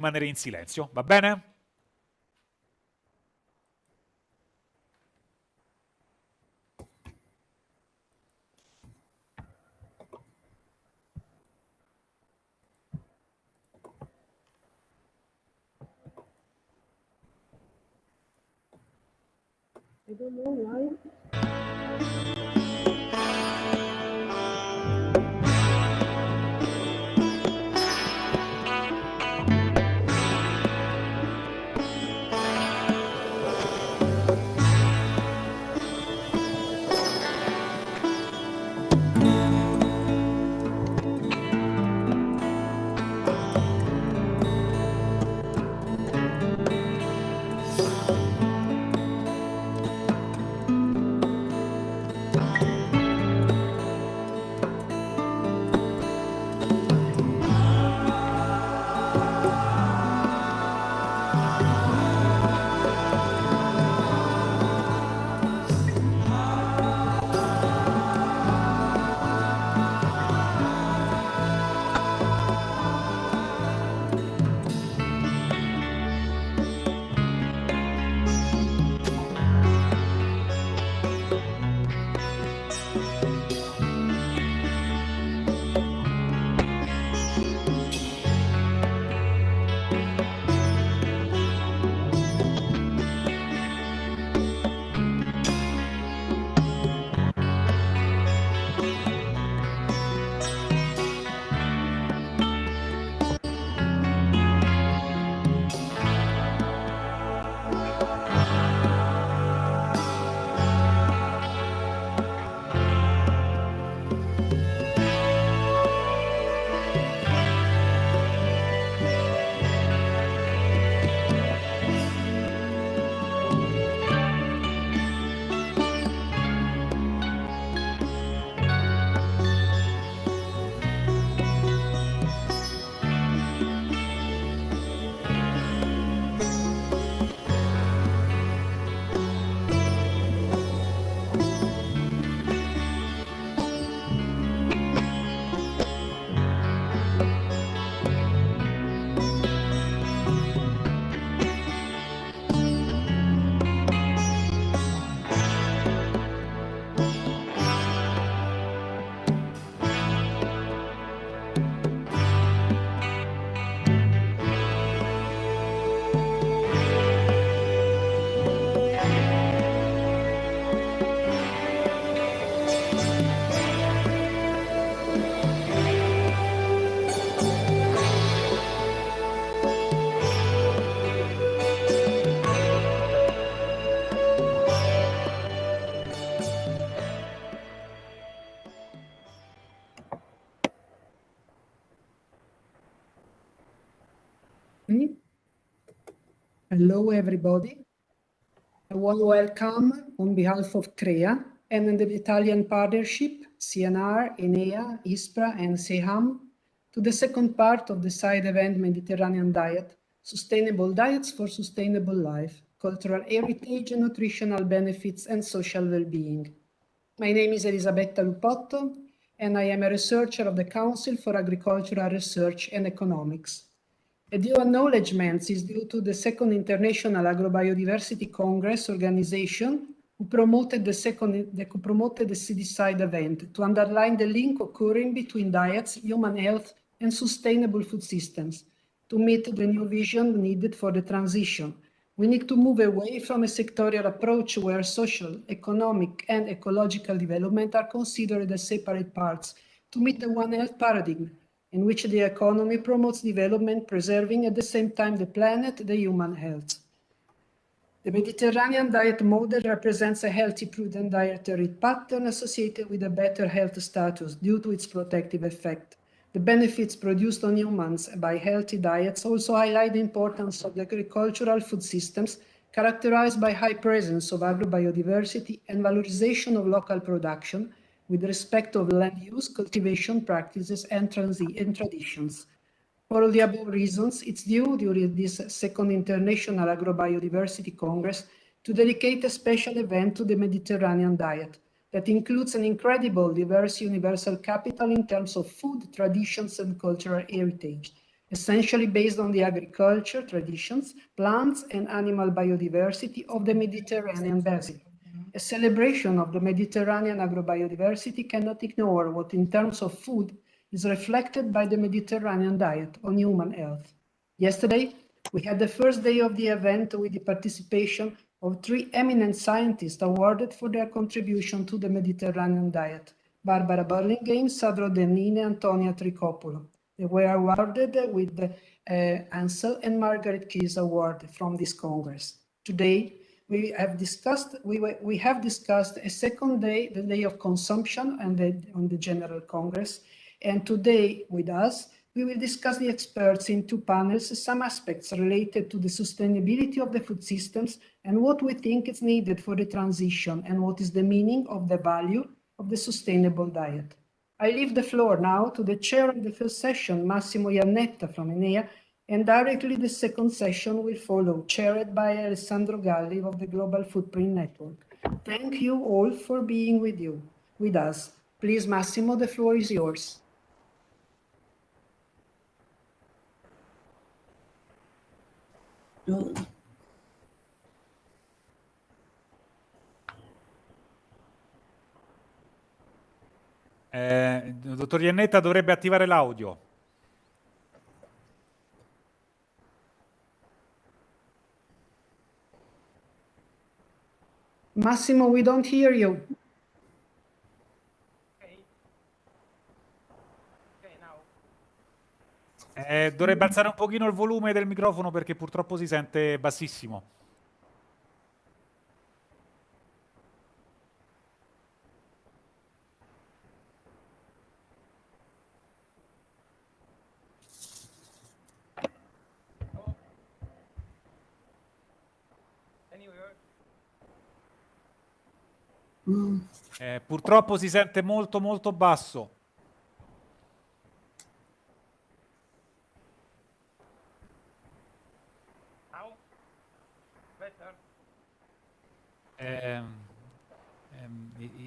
rimanere in silenzio, va bene? I don't know why. Hello, everybody. A warm welcome on behalf of CREA and the Italian partnership, CNR, ENEA, ISPRA, and SEHAM, to the second part of the side event Mediterranean Diet, Sustainable Diets for Sustainable Life, Cultural Heritage, Nutritional Benefits, and Social Well-being. My name is Elisabetta Lupotto, and I am a researcher of the Council for Agricultural Research and Economics. A due acknowledgement is due to the Second International Agrobiodiversity Congress organization, who promoted the CDSide event to underline the link occurring between diets, human health, and sustainable food systems. To meet the new vision needed for the transition, we need to move away from a sectorial approach where social, economic, and ecological development are considered as separate parts to meet the One Health paradigm, in which the economy promotes development, preserving at the same time the planet, the human health. The Mediterranean diet model represents a healthy, prudent dietary pattern associated with a better health status due to its protective effect. The benefits produced on humans by healthy diets also highlight the importance of the agricultural food systems characterized by high presence of agrobiodiversity and valorization of local production, with respect of land use, cultivation practices, and traditions. For all the above reasons, it's due during this Second International Agrobiodiversity Congress to dedicate a special event to the Mediterranean diet that includes an incredible diverse universal capital in terms of food, traditions, and cultural heritage. essentially based on the agriculture traditions, plants and animal biodiversity of the Mediterranean basin. A celebration of the Mediterranean agrobiodiversity cannot ignore what, in terms of food, is reflected by the Mediterranean diet on human health. Yesterday, we had the first day of the event with the participation of 3 eminent scientists awarded for their contribution to the Mediterranean diet: Barbara Burlingame, Sadro Denine, Antonia Tricopolo. They were awarded with the Ansel and Margaret Keys Award from this Congress. Today, we have discussed a second day, the day of consumption, and on the General Congress. And today, with us, we will discuss the experts in 2 panels, some aspects related to the sustainability of the food systems and what we think is needed for the transition and what is the meaning of the value of the sustainable diet. I leave the floor now to the chair of the first session, Massimo Iannetta from Enea, and directly the second session will follow, chaired by Alessandro Galli of the Global Footprint Network. Thank you all for being with us. Please, Massimo, the floor is yours. Dottor Iannetta dovrebbe attivare l'audio. Massimo, we don't hear you. Dovrebbe alzare un pochino il volume del microfono perché purtroppo si sente bassissimo. Purtroppo si sente molto molto basso.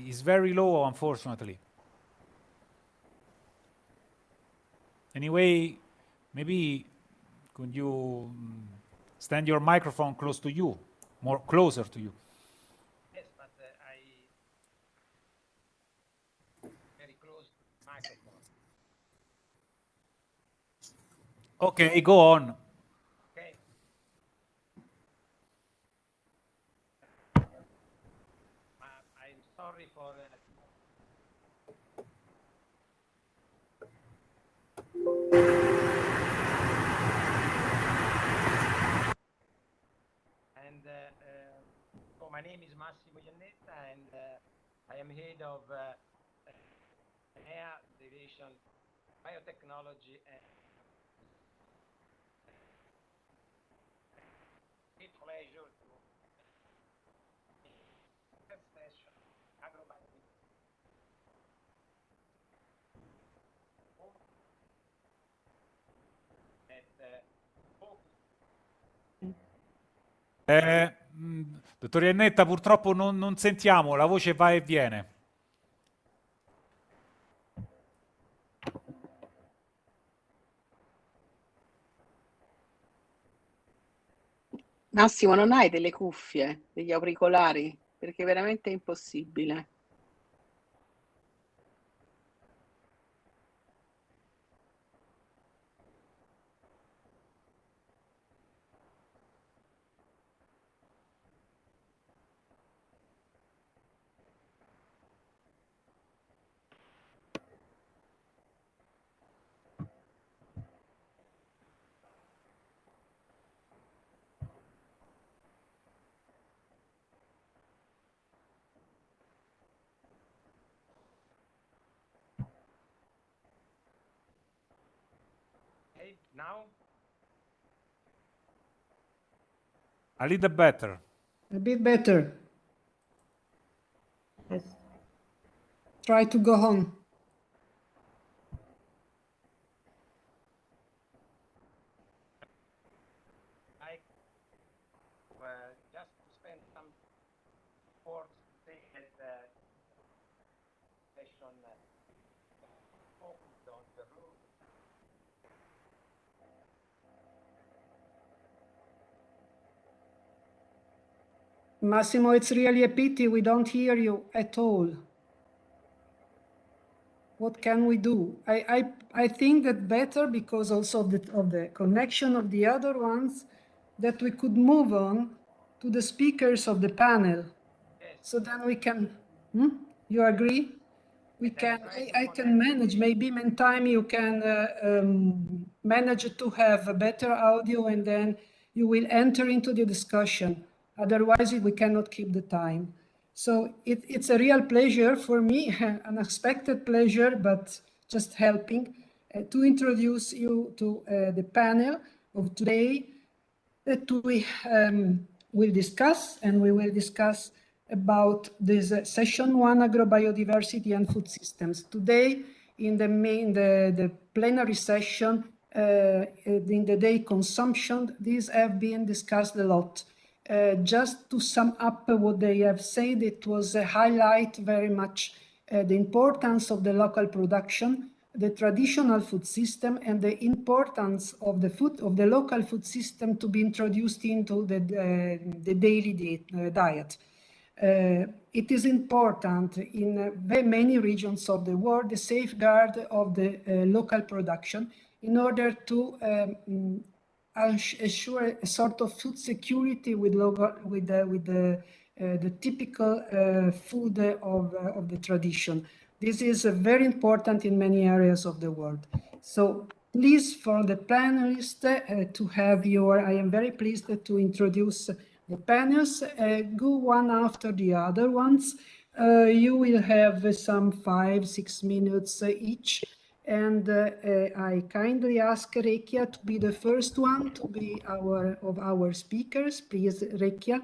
It's very low, unfortunately. Anyway, maybe could you stand your microphone close to you, more closer to you? Yes, but I very close microphone. Okay, go on. Okay. I'm sorry for. And so my name is Massimo Iannetta, and I am head of Air Division Biotechnology and great pleasure to first session agrobiology. Dottor Iannetta, purtroppo non sentiamo, la voce va e viene. Massimo, non hai delle cuffie, degli auricolari? Perché veramente è impossibile. Okay, now? A little better. A bit better. Yes. Try to go on. I just to spend some words to say that session focused on the role Massimo, it's really a pity we don't hear you at all. What can we do? I think that better, because also of the connection of the other ones, that we could move on to the speakers of the panel. Yes. So then we can, you agree? We can, I can manage, maybe meantime you can manage to have a better audio, and then you will enter into the discussion. Otherwise, we cannot keep the time. So it's a real pleasure for me, unexpected pleasure, but just helping to introduce you to the panel of today that we will discuss, and we will discuss about this session 1, agrobiodiversity and food systems. Today, in the plenary session, in the day consumption, these have been discussed a lot. Just to sum up what they have said, it was a highlight very much the importance of the local production, the traditional food system, and the importance of the local food system to be introduced into the daily diet. It is important in very many regions of the world, the safeguard of the local production, in order to assure a sort of food security with the typical food of the tradition. This is very important in many areas of the world. So please, for the panelists to have I am very pleased to introduce the panels. Go one after the other ones. You will have some 5-6 minutes each. And I kindly ask Rekia to be the first one to be of our speakers. Please, Rekia,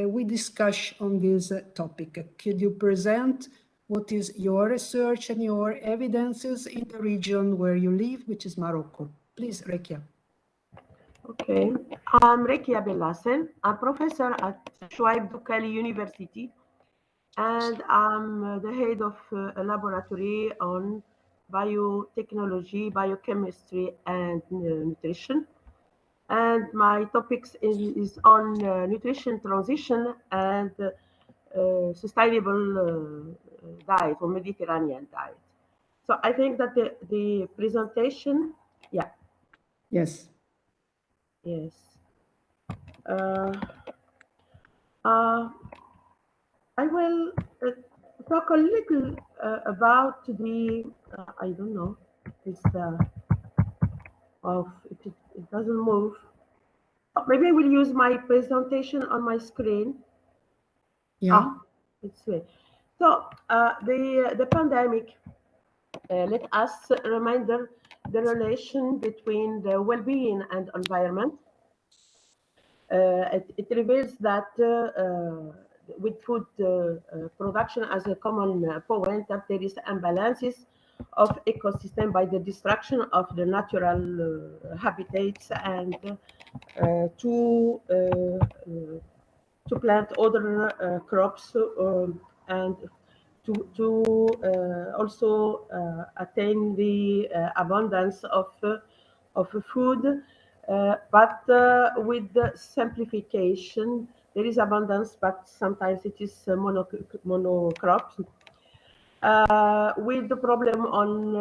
we discuss on this topic. Could you present what is your research and your evidences in the region where you live, which is Morocco? Please, Rekia. Okay, I'm Rekia Bellassen. I'm professor at Shuaib Dukali University, and I'm the head of a laboratory on biotechnology, biochemistry, and nutrition. And my topics is on nutrition transition and sustainable diet, or Mediterranean diet. So I think that the presentation, yeah. Yes. Yes. I will talk a little about the, I don't know, it's it doesn't move. Maybe I will use my presentation on my screen. Yeah. It's here. So the pandemic let us remind the relation between the well-being and environment. It reveals that with food production as a common point, that there is imbalances of ecosystem by the destruction of the natural habitats, and to plant other crops, and to also attain the abundance of food. But with the simplification, there is abundance, but sometimes it is monocrops. With the problem on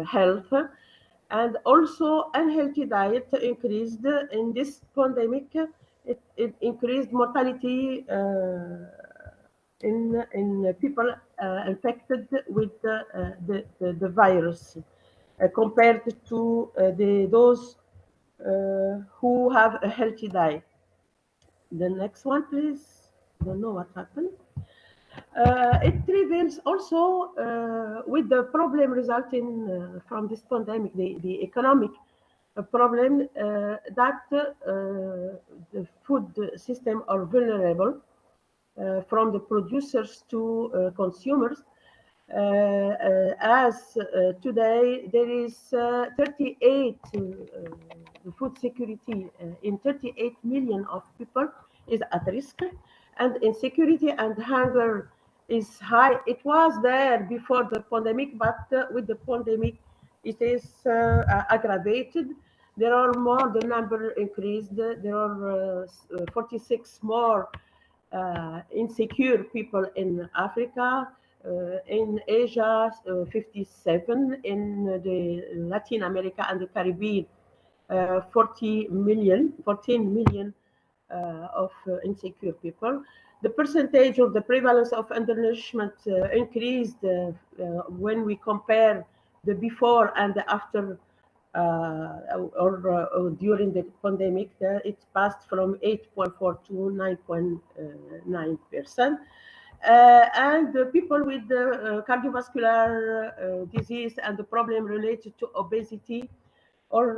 health, and also unhealthy diet increased in this pandemic. It increased mortality in people infected with the virus, compared to those who have a healthy diet. The next one, please. Don't know what happened. It reveals also with the problem resulting from this pandemic, the economic problem, that the food system are vulnerable, from the producers to consumers. As today there is 38 food security in 38 million of people is at risk, and insecurity and hunger is high. It was there before the pandemic, but with the pandemic it is aggravated. there are more, the number increased. There are 46 more insecure people in Africa, in Asia, 57, in the Latin America and the Caribbean, 14 million of insecure people. The percentage of the prevalence of undernourishment increased when we compare the before and the after or during the pandemic. It passed from 8.4 to 9.9%. And the people with the cardiovascular disease and the problem related to obesity or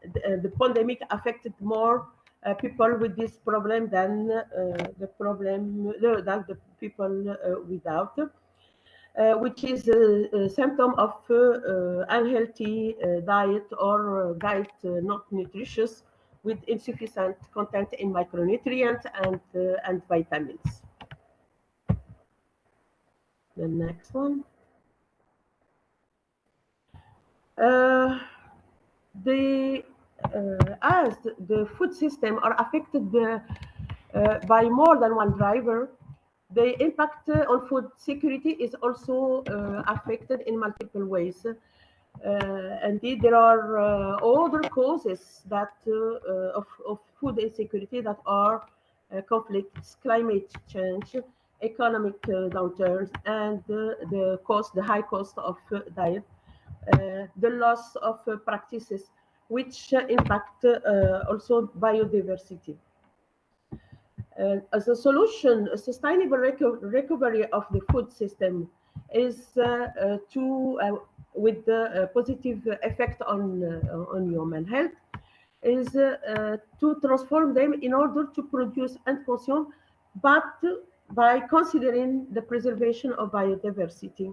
the pandemic affected more people with this problem than the people without, which is a symptom of unhealthy diet or diet not nutritious with insufficient content in micronutrients and vitamins. The next one. As the food system are affected by more than one driver, the impact on food security is also affected in multiple ways. Indeed, there are other causes that of food insecurity that are conflicts, climate change, economic downturns, and the high cost of diet, the loss of practices which impact also biodiversity. As a solution, a sustainable recovery of the food system is with the positive effect on human health, is to transform them in order to produce and consume, but by considering the preservation of biodiversity.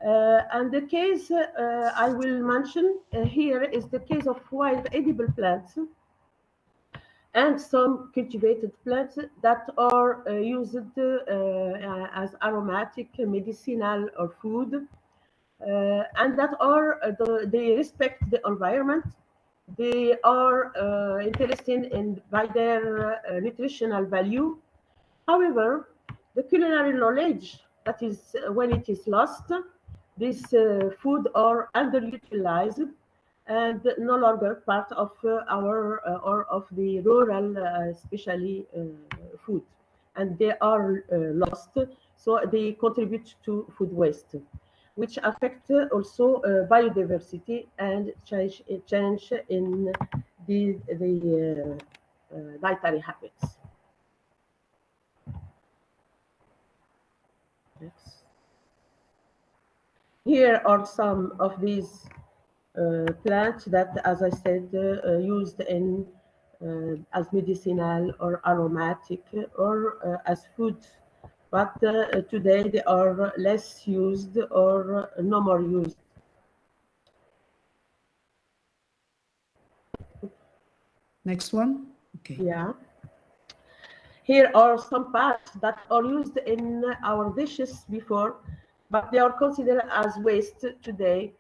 And the case I will mention here is the case of wild edible plants and some cultivated plants that are used as aromatic, medicinal, or food, and that are they respect the environment. They are interested by their nutritional value. However, the culinary knowledge, that is when it is lost, this food are underutilized and no longer part of our or of the rural, especially food, and they are lost. So they contribute to food waste, which affect also biodiversity and change in the dietary habits. Yes. Here are some of these plants that, as I said, used in as medicinal or aromatic or as food, but today they are less used or no more used. Next one. Okay. Yeah. Here are some parts that are used in our dishes before, but they are considered as waste today.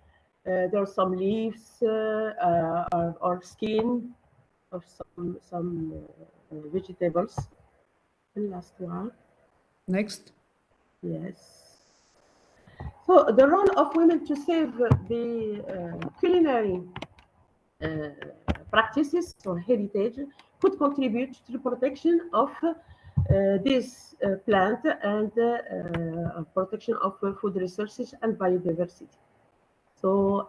There are some leaves or skin of some vegetables. The last one. Next. Yes. So the role of women to save the culinary practices or heritage could contribute to the protection of this plant and protection of food resources and biodiversity. So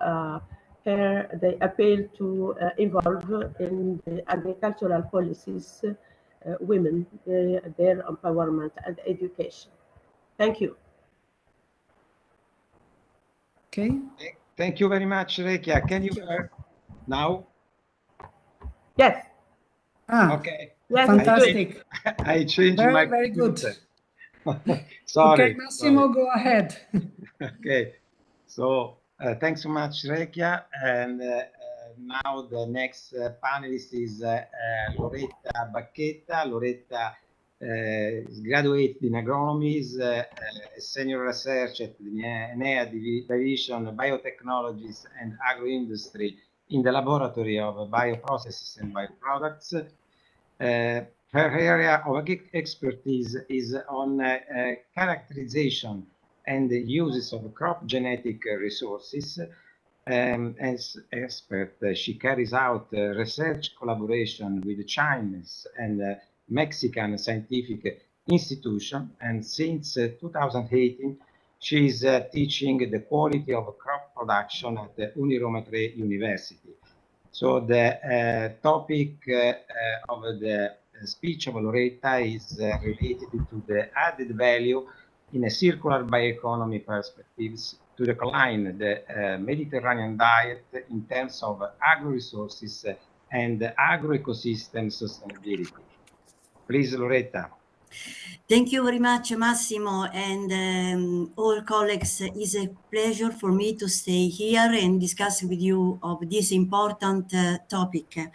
here they appeal to involve in the agricultural policies women, their empowerment and education. Thank you. Okay. Thank you very much, Rekia. Can you hear now? Yes. Okay. Yes, Fantastic. I changed my Very good. Sorry. Okay, Massimo, sorry. go ahead. Okay. So thanks so much, Rekia. And now the next panelist is Loretta Bacchetta. Loretta is graduate in agronomy, is a senior researcher at the ENEA Division Biotechnologies and Agroindustry in the laboratory of bioprocesses and bioproducts. Her area of expertise is on characterization and the uses of crop genetic resources. As expert, she carries out research collaboration with Chinese and Mexican scientific institution, and since 2018, she is teaching the quality of crop production at the Unirometry University. So the topic of the speech of Loretta is related to the added value in a circular bioeconomy perspectives to decline the Mediterranean diet in terms of agro-resources and agro-ecosystem sustainability. Please, Loretta. Thank you very much, Massimo, and all colleagues. It's a pleasure for me to stay here and discuss with you of this important topic.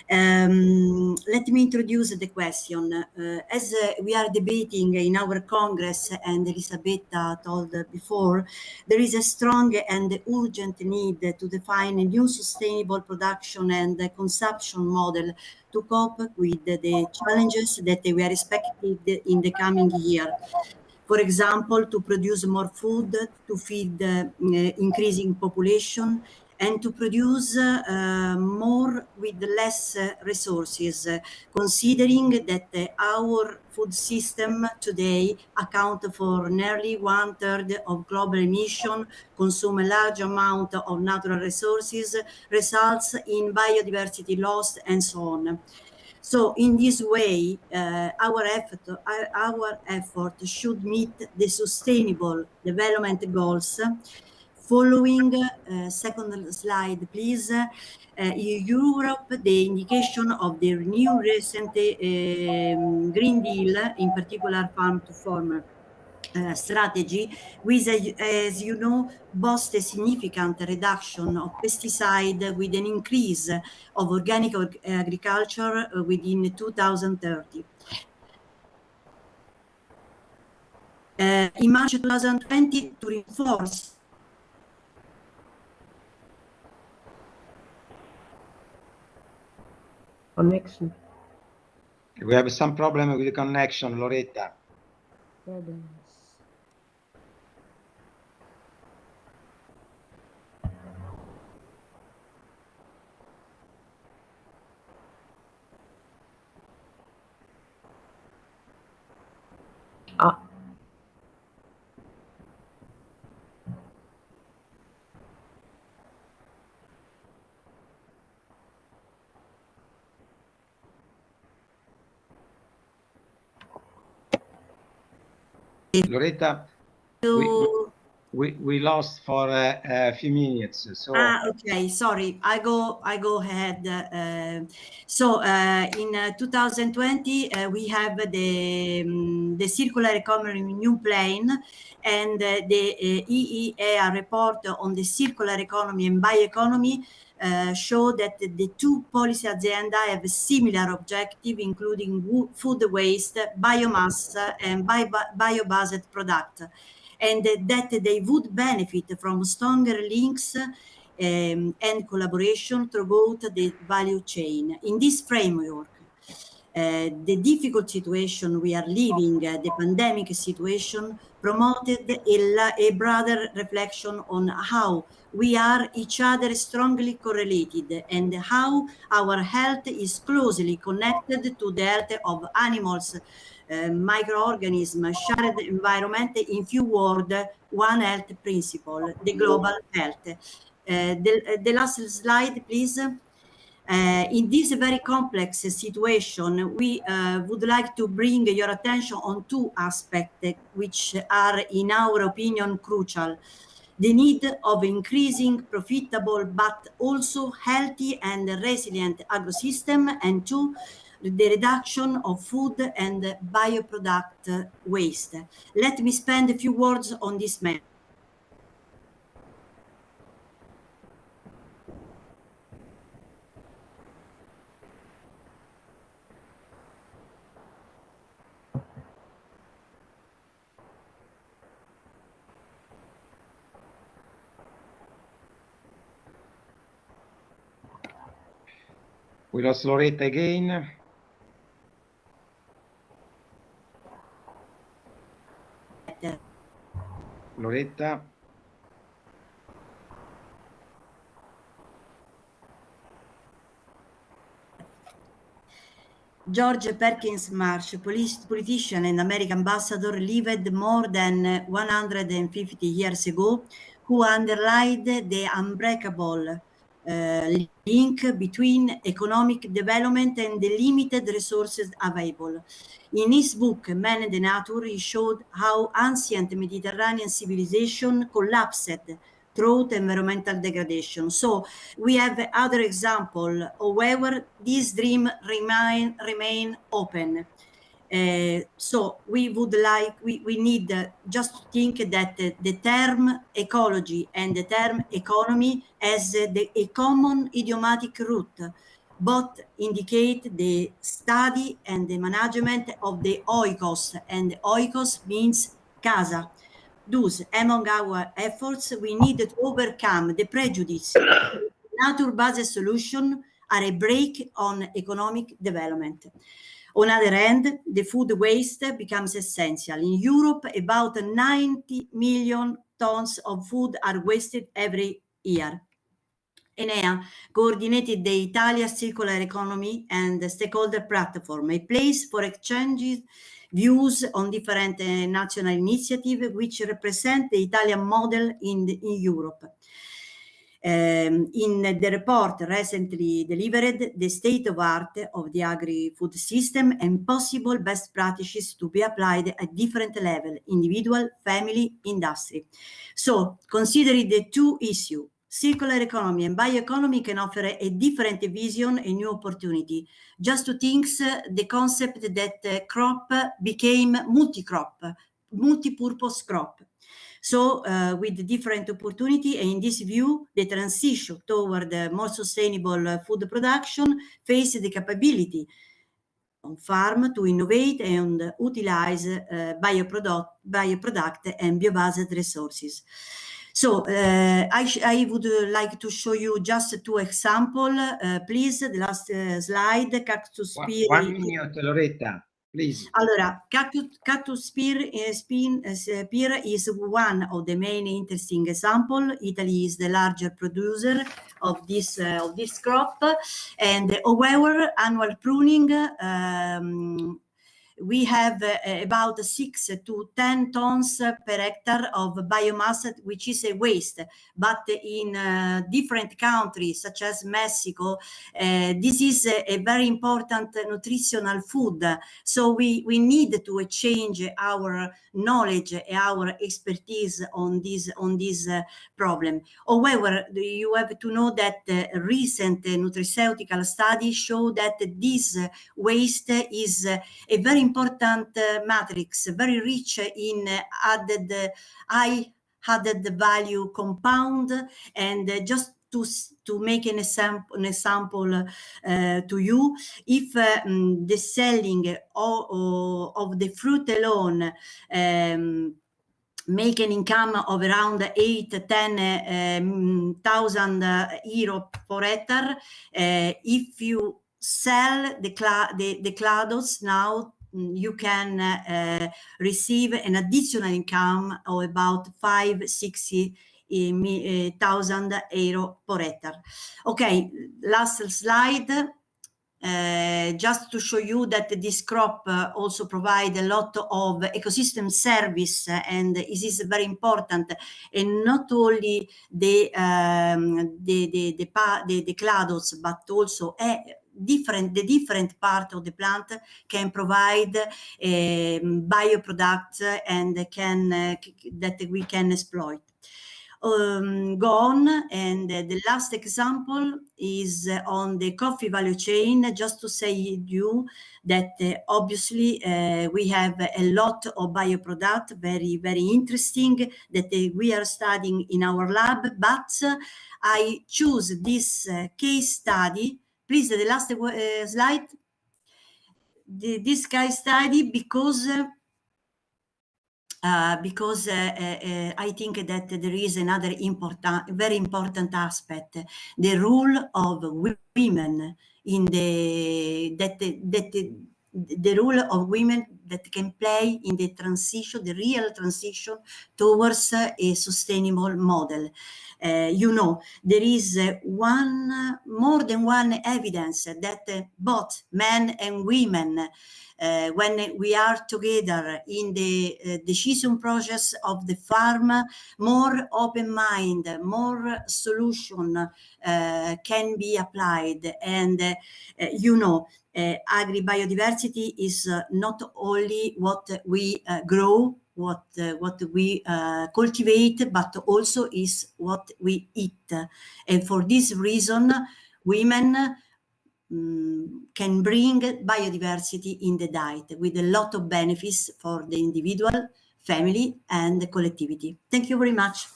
Let me introduce the question. As we are debating in our Congress, and Elisabetta told before, there is a strong and urgent need to define a new sustainable production and consumption model to cope with the challenges that we are expected in the coming year. For example, to produce more food, to feed increasing population, and to produce more with less resources, considering that our food system today account for nearly 1/3 of global emission, consume a large amount of natural resources, results in biodiversity loss, and so on. So in this way, our effort should meet the sustainable development goals. Following, second slide, please. In Europe, the indication of the new recent Green Deal, in particular farm to farmer strategy, with, as you know, boasts a significant reduction of pesticide with an increase of organic agriculture within 2030. In March 2020, to reinforce Connection. We have some problem with the connection, Loretta. Problems. Ah. Loretta, we lost for a few minutes. So okay, sorry, I go ahead. In 2020, we have the circular economy new plan, and the EEA report on the circular economy and bioeconomy show that the two policy agenda have a similar objective, including food waste, biomass, and bio-based product, and that they would benefit from stronger links and collaboration throughout the value chain. In this framework, the difficult situation we are living, the pandemic situation, promoted a broader reflection on how we are each other strongly correlated and how our health is closely connected to the health of animals, microorganisms, shared environment. In few words, one health principle, the global health. The last slide, please. In this very complex situation, we would like to bring your attention on two aspects which are, in our opinion, crucial. The need of increasing profitable but also healthy and resilient agrosystem, and two, the reduction of food and bioproduct waste. Let me spend a few words on this matter. We lost Loretta again. Loretta. George Perkins Marsh, politician and American ambassador, lived more than 150 years ago, who underlined the unbreakable link between economic development and the limited resources available. In his book, Man and the Nature, he showed how ancient Mediterranean civilization collapsed through environmental degradation. So we have other example. However, this dream remain open. So we would like, we need just to think that the term ecology and the term economy as a common idiomatic root. Both indicate the study and the management of the oikos, and oikos means casa. Thus, among our efforts, we need to overcome the prejudice. Nature-based solutions are a brake on economic development. On the other hand, the food waste becomes essential. In Europe, about 90 million tons of food are wasted every year. Enea coordinated the Italia Circular Economy and the Stakeholder Platform, a place for exchanging views on different national initiatives which represent the Italian model in Europe. In the report recently delivered, the state of art of the agri-food system and possible best practices to be applied at different levels, individual, family, industry. So, considering the two issues, circular economy and bioeconomy can offer a different vision and new opportunity. Just to think the concept that crop became multi-crop, multi-purpose crop. So with different opportunity, and in this view, the transition toward more sustainable food production faces the capability on farm to innovate and utilize bioproduct and bio-based resources. So I would like to show you just two examples. Please, the last slide, cactus spear. 1 minute, Loretta, please. Allora, cactus spear is one of the main interesting example. Italy is the larger producer of this crop, and however, annual pruning. We have about 6 to 10 tons per hectare of biomass, which is a waste. But in different countries, such as Mexico, this is a very important nutritional food. So we need to exchange our knowledge, our expertise on this problem. However, you have to know that recent nutraceutical studies show that this waste is a very important matrix, very rich in high added value compound. And just to make an example to you, if the selling of the fruit alone make an income of around 8,000–10,000 euro per hectare, if you sell the cladles now, you can receive an additional income of about 5–60,000 euro per hectare. Okay, last slide. Just to show you that this crop also provide a lot of ecosystem service, and it is very important, and not only the cladles, but also the different part of the plant can provide bioproducts and that we can exploit. Go on, and the last example is on the coffee value chain. Just to say you that obviously we have a lot of bioproduct, very interesting, that we are studying in our lab. But I choose this case study. Please, the last slide. This case study because I think that there is another very important aspect, the role of women in the role of women that can play in the transition, the real transition towards a sustainable model. You know, there is more than one evidence that both men and women, when we are together in the decision process of the farm, more open mind, more solution can be applied. And you know, agri-biodiversity is not only what we grow, what we cultivate, but also is what we eat. And for this reason, women can bring biodiversity in the diet with a lot of benefits for the individual, family, and the collectivity. Thank you very much.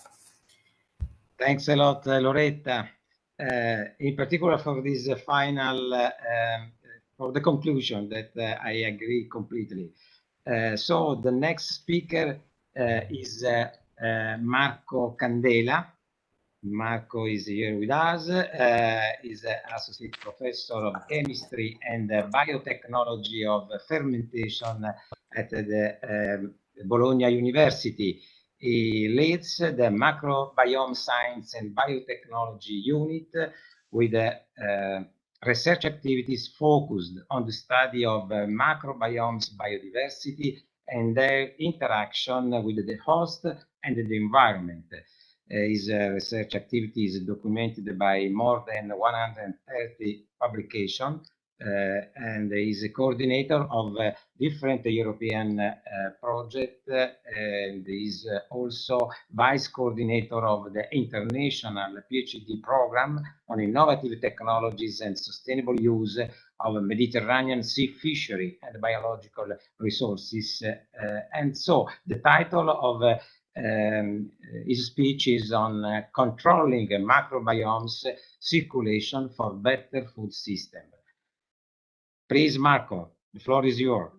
Thanks a lot, Loretta. In particular for this final, for the conclusion that I agree completely. So the next speaker is Marco Candela. Marco is here with us. Is Associate Professor of Chemistry and Biotechnology of Fermentation at the Bologna University. He leads the Microbiome Science and Biotechnology Unit with research activities focused on the study of microbiomes biodiversity and their interaction with the host and the environment. His research activity is documented by more than 130 publications, and is a coordinator of different European projects, and is also vice coordinator of the international PhD program on innovative technologies and sustainable use of Mediterranean sea fishery and biological resources. And so the title of his speech is on controlling microbiomes circulation for better food system. Please, Marco, the floor is yours.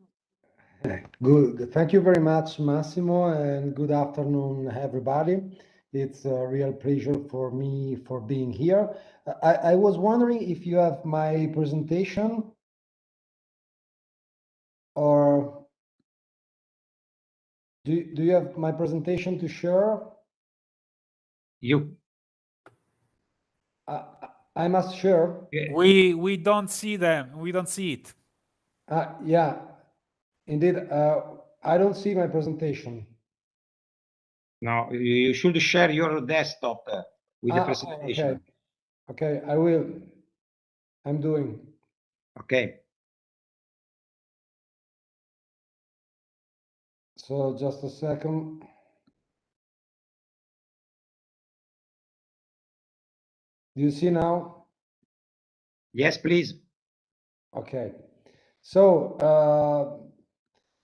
Good. Thank you very much, Massimo, and good afternoon, everybody. It's a real pleasure for me for being here. I was wondering if you have my presentation, or do you have my presentation to share? I must share. We don't see them. We don't see it. Yeah, indeed. I don't see my presentation. No, you should share your desktop with the presentation. Okay, I will. I'm doing. Okay. So just a second. Do you see now? Yes, please. Okay. So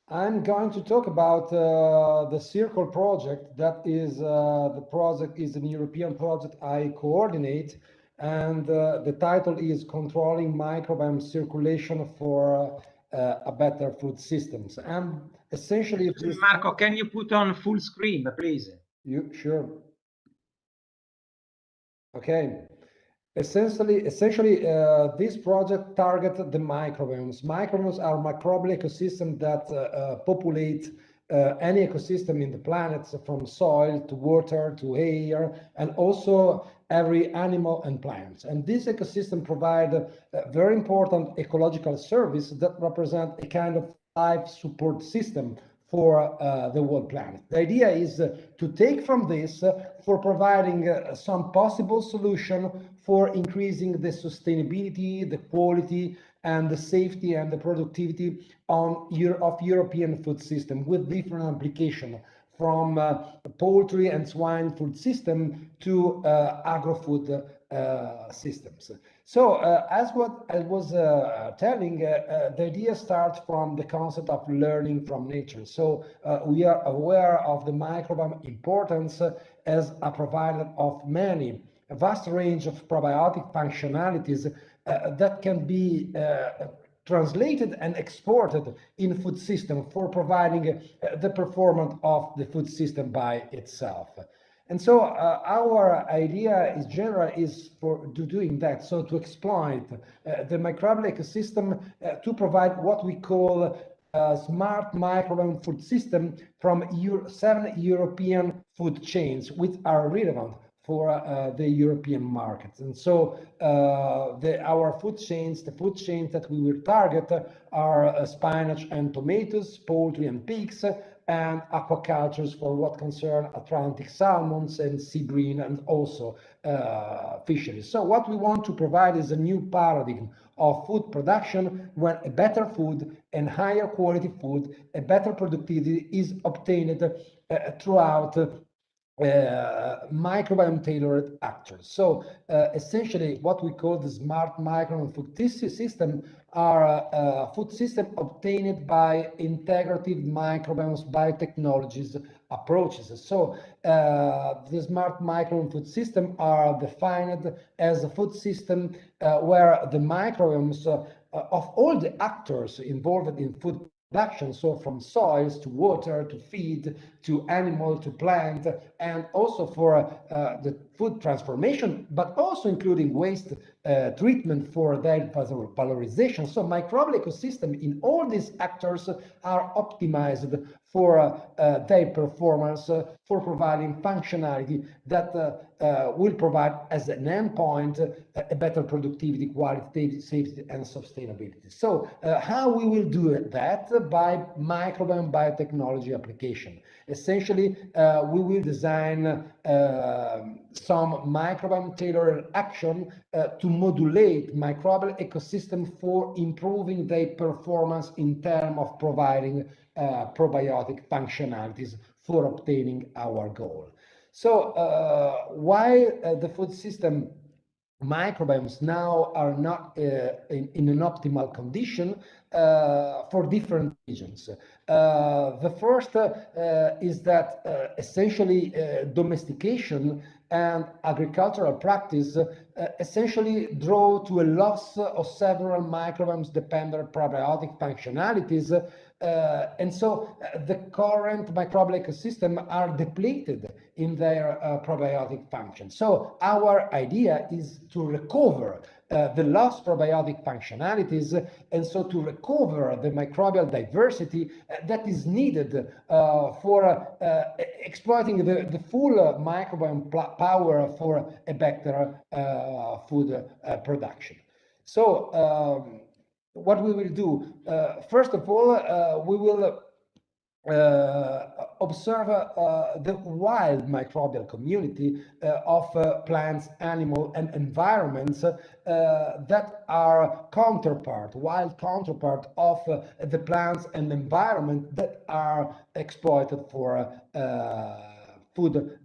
I'm going to talk about the Circle project. That is the project is an European project I coordinate, and the title is Controlling Microbiome Circulation for a Better Food Systems. And essentially, Marco, can you put on full screen, please? Sure. Okay. Essentially, this project targets the microbiomes. Microbiomes are microbial ecosystems that populate any ecosystem in the planet, from soil to water to air, and also every animal and plant. And this ecosystem provide a very important ecological service that represent a kind of life support system for the whole planet. The idea is to take from this for providing some possible solution for increasing the sustainability, the quality, and the safety and the productivity of European food system with different application, from poultry and swine food system to agro-food systems. So as what I was telling, the idea starts from the concept of learning from nature. So we are aware of the microbiome importance as a provider of a vast range of probiotic functionalities that can be translated and exported in food system for providing the performance of the food system by itself. And so our idea is general is for doing that, so to exploit the microbial ecosystem to provide what we call smart microbiome food system from 7 European food chains, which are relevant for the European markets. And so our food chains, the food chains that we will target are spinach and tomatoes, poultry and pigs, and aquacultures for what concern Atlantic salmons and sea bream, and also fisheries. So what we want to provide is a new paradigm of food production, when a better food and higher quality food, a better productivity is obtained throughout microbiome tailored actors. So essentially what we call the smart microbiome food system are food system obtained by integrative microbiomes biotechnologies approaches. So the smart microbiome food system are defined as a food system where the microbiomes of all the actors involved in food production, so from soils to water to feed to animal to plant, and also for the food transformation, but also including waste treatment for their valorization. So microbial ecosystem in all these actors are optimized for their performance, for providing functionality that will provide as an endpoint a better productivity, quality, safety, and sustainability. So how we will do that? By microbiome biotechnology application. Essentially, we will design some microbiome tailored action to modulate microbial ecosystem for improving their performance in terms of providing probiotic functionalities for obtaining our goal. So while the food system microbiomes now are not in an optimal condition for different reasons. The first is that essentially domestication and agricultural practice essentially draw to a loss of several microbiomes dependent probiotic functionalities, and so the current microbial ecosystem are depleted in their probiotic function. So our idea is to recover the lost probiotic functionalities, and so to recover the microbial diversity that is needed for exploiting the full microbiome power for a better food production. So what we will do, first of all, we will observe the wild microbial community of plants, animal, and environments that are wild counterpart of the plants and environment that are exploited for food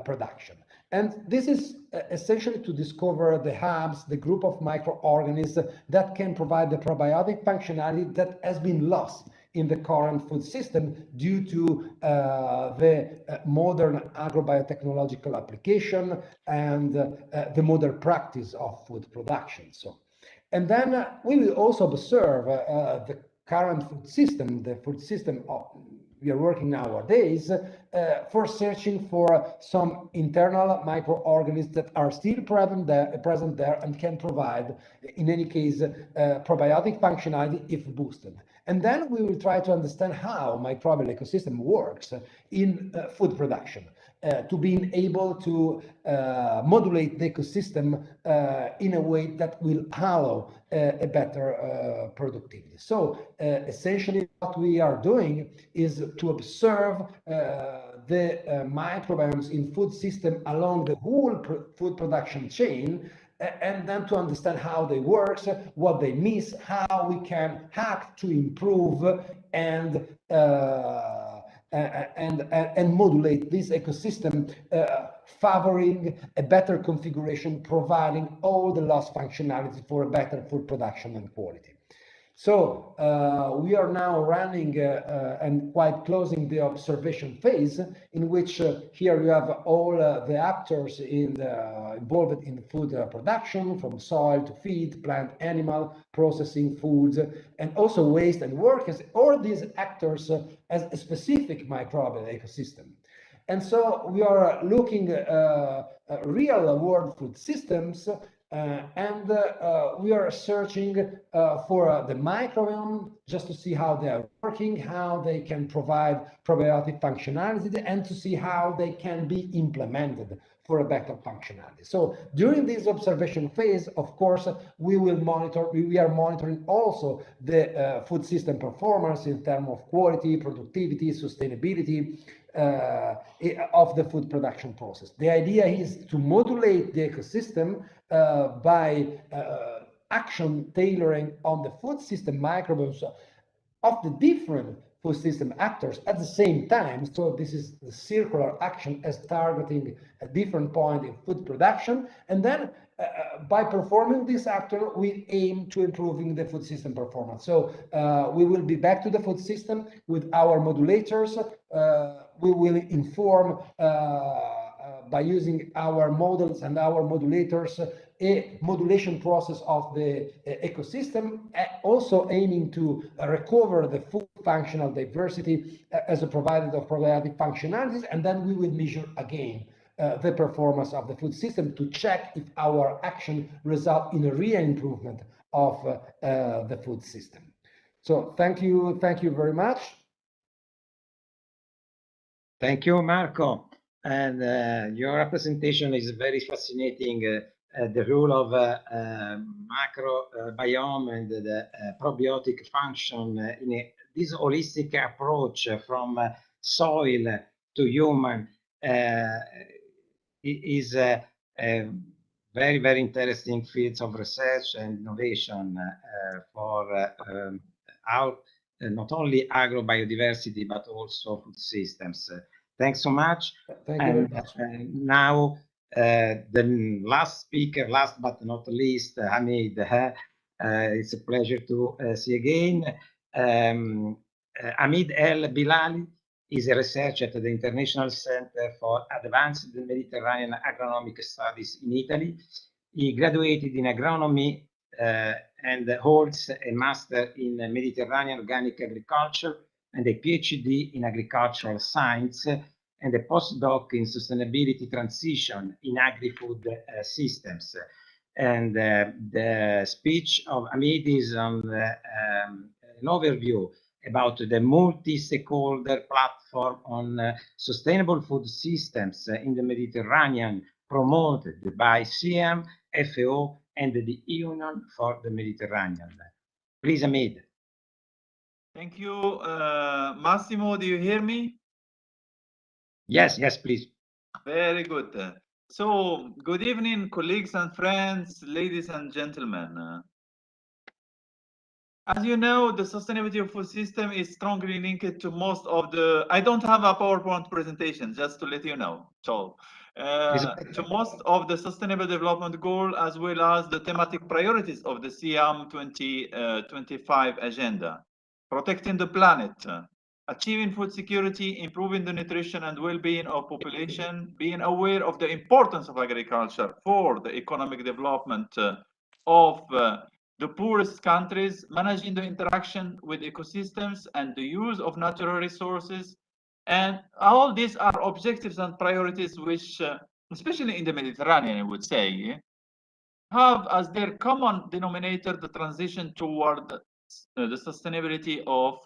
production. And this is essentially to discover the hubs, the group of microorganisms that can provide the probiotic functionality that has been lost in the current food system due to the modern agrobiotechnological application and the modern practice of food production. So, and then we will also observe the current food system, the food system we are working nowadays, for searching for some internal microorganisms that are still present there and can provide, in any case, probiotic functionality if boosted. And then we will try to understand how microbial ecosystem works in food production, to being able to modulate the ecosystem in a way that will allow a better productivity. So essentially what we are doing is to observe the microbiomes in food system along the whole food production chain, and then to understand how they work, what they miss, how we can hack to improve and modulate this ecosystem, favoring a better configuration, providing all the lost functionality for a better food production and quality. So we are now running and quite closing the observation phase, in which here you have all the actors involved in food production, from soil to feed, plant, animal, processing foods, and also waste and workers. All these actors as a specific microbial ecosystem. And so we are looking real world food systems, and we are searching for the microbiome, just to see how they are working, how they can provide probiotic functionality, and to see how they can be implemented for a better functionality. So during this observation phase, of course, we are monitoring also the food system performance in terms of quality, productivity, sustainability of the food production process. The idea is to modulate the ecosystem by action tailoring on the food system microbiomes of the different food system actors at the same time. So this is the circular action as targeting a different point in food production. And then by performing this actor, we aim to improving the food system performance. So we will be back to the food system with our modulators. We will inform by using our models and our modulators a modulation process of the ecosystem, also aiming to recover the full functional diversity as a provider of probiotic functionalities, and then we will measure again the performance of the food system to check if our action result in a real improvement of the food system. So thank you very much. Thank you, Marco. And your presentation is very fascinating. The role of microbiome and the probiotic function in this holistic approach from soil to human is very, very interesting fields of research and innovation for our not only agrobiodiversity, but also food systems. Thanks so much. Thank you very much. Now, the last speaker, last but not least, Hamid. It's a pleasure to see again. Hamid El Bilali is a researcher at the International Center for Advanced Mediterranean Agronomic Studies in Italy. He graduated in agronomy and holds a master in Mediterranean organic agriculture and a PhD in agricultural science and a postdoc in sustainability transition in agri-food systems. And the speech of Hamid is on an overview about the multi-stakeholder platform on sustainable food systems in the Mediterranean promoted by SIAM, FAO, and the Union for the Mediterranean. Please, Hamid. Thank you, Massimo. Do you hear me? Yes, yes, please. Very good. So, good evening, colleagues and friends, ladies and gentlemen. As you know, the sustainability of food system is strongly linked to most of the. I don't have a PowerPoint presentation, just to let you know. So, to most of the Sustainable Development Goal, as well as the thematic priorities of the SIAM 2025 agenda, protecting the planet, achieving food security, improving the nutrition and well-being of population, being aware of the importance of agriculture for the economic development of the poorest countries, managing the interaction with ecosystems and the use of natural resources. And all these are objectives and priorities which, especially in the Mediterranean, I would say, have as their common denominator the transition toward the sustainability of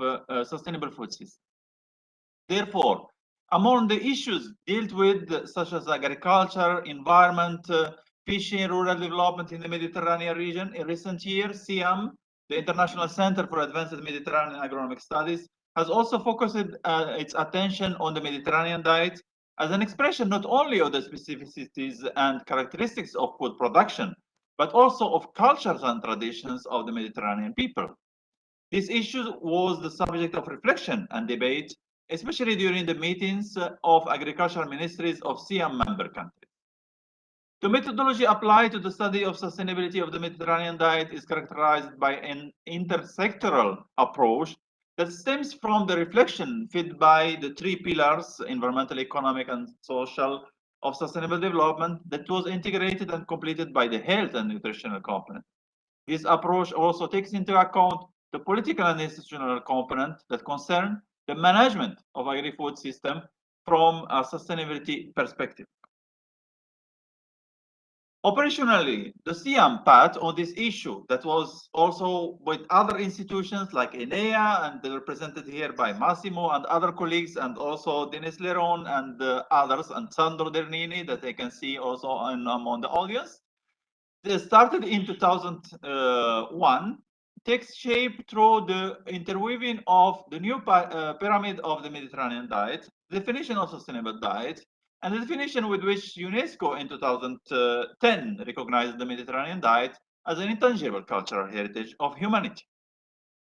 sustainable food systems. Therefore, among the issues dealt with, such as agriculture, environment, fishing, rural development in the Mediterranean region, in recent years, SIAM, the International Center for Advanced Mediterranean Agronomic Studies, has also focused its attention on the Mediterranean diet as an expression not only of the specificities and characteristics of food production, but also of cultures and traditions of the Mediterranean people. This issue was the subject of reflection and debate, especially during the meetings of agricultural ministries of SIAM member countries. The methodology applied to the study of sustainability of the Mediterranean diet is characterized by an intersectoral approach that stems from the reflection fed by the three pillars, environmental, economic, and social, of sustainable development that was integrated and completed by the health and nutritional component. This approach also takes into account the political and institutional component that concern the management of agri-food system, from a sustainability perspective. Operationally, the CIAM path on this issue that was also with other institutions like ENEA and represented here by Massimo and other colleagues, and also Denis Leron and others, and Sandro Dernini that I can see also among the audience. They started in 2001, takes shape through the interweaving of the new pyramid of the Mediterranean diet, definition of sustainable diet, and the definition with which UNESCO in 2010 recognized the Mediterranean diet as an intangible cultural heritage of humanity.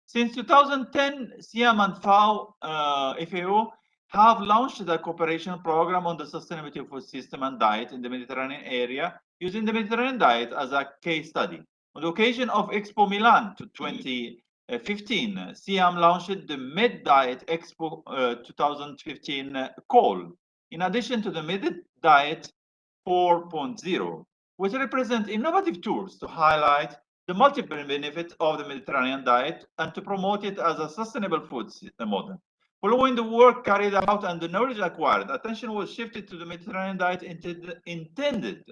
Since 2010, CIAM and FAO have launched a cooperation program on the sustainability of food system and diet in the Mediterranean area, using the Mediterranean diet as a case study. On the occasion of Expo Milan 2015, CIAM launched the Med Diet Expo 2015 call, in addition to the Med Diet 4.0, which represent innovative tools to highlight the multiple benefits of the Mediterranean diet and to promote it as a sustainable food model. Following the work carried out and the knowledge acquired, attention was shifted to the Mediterranean diet intended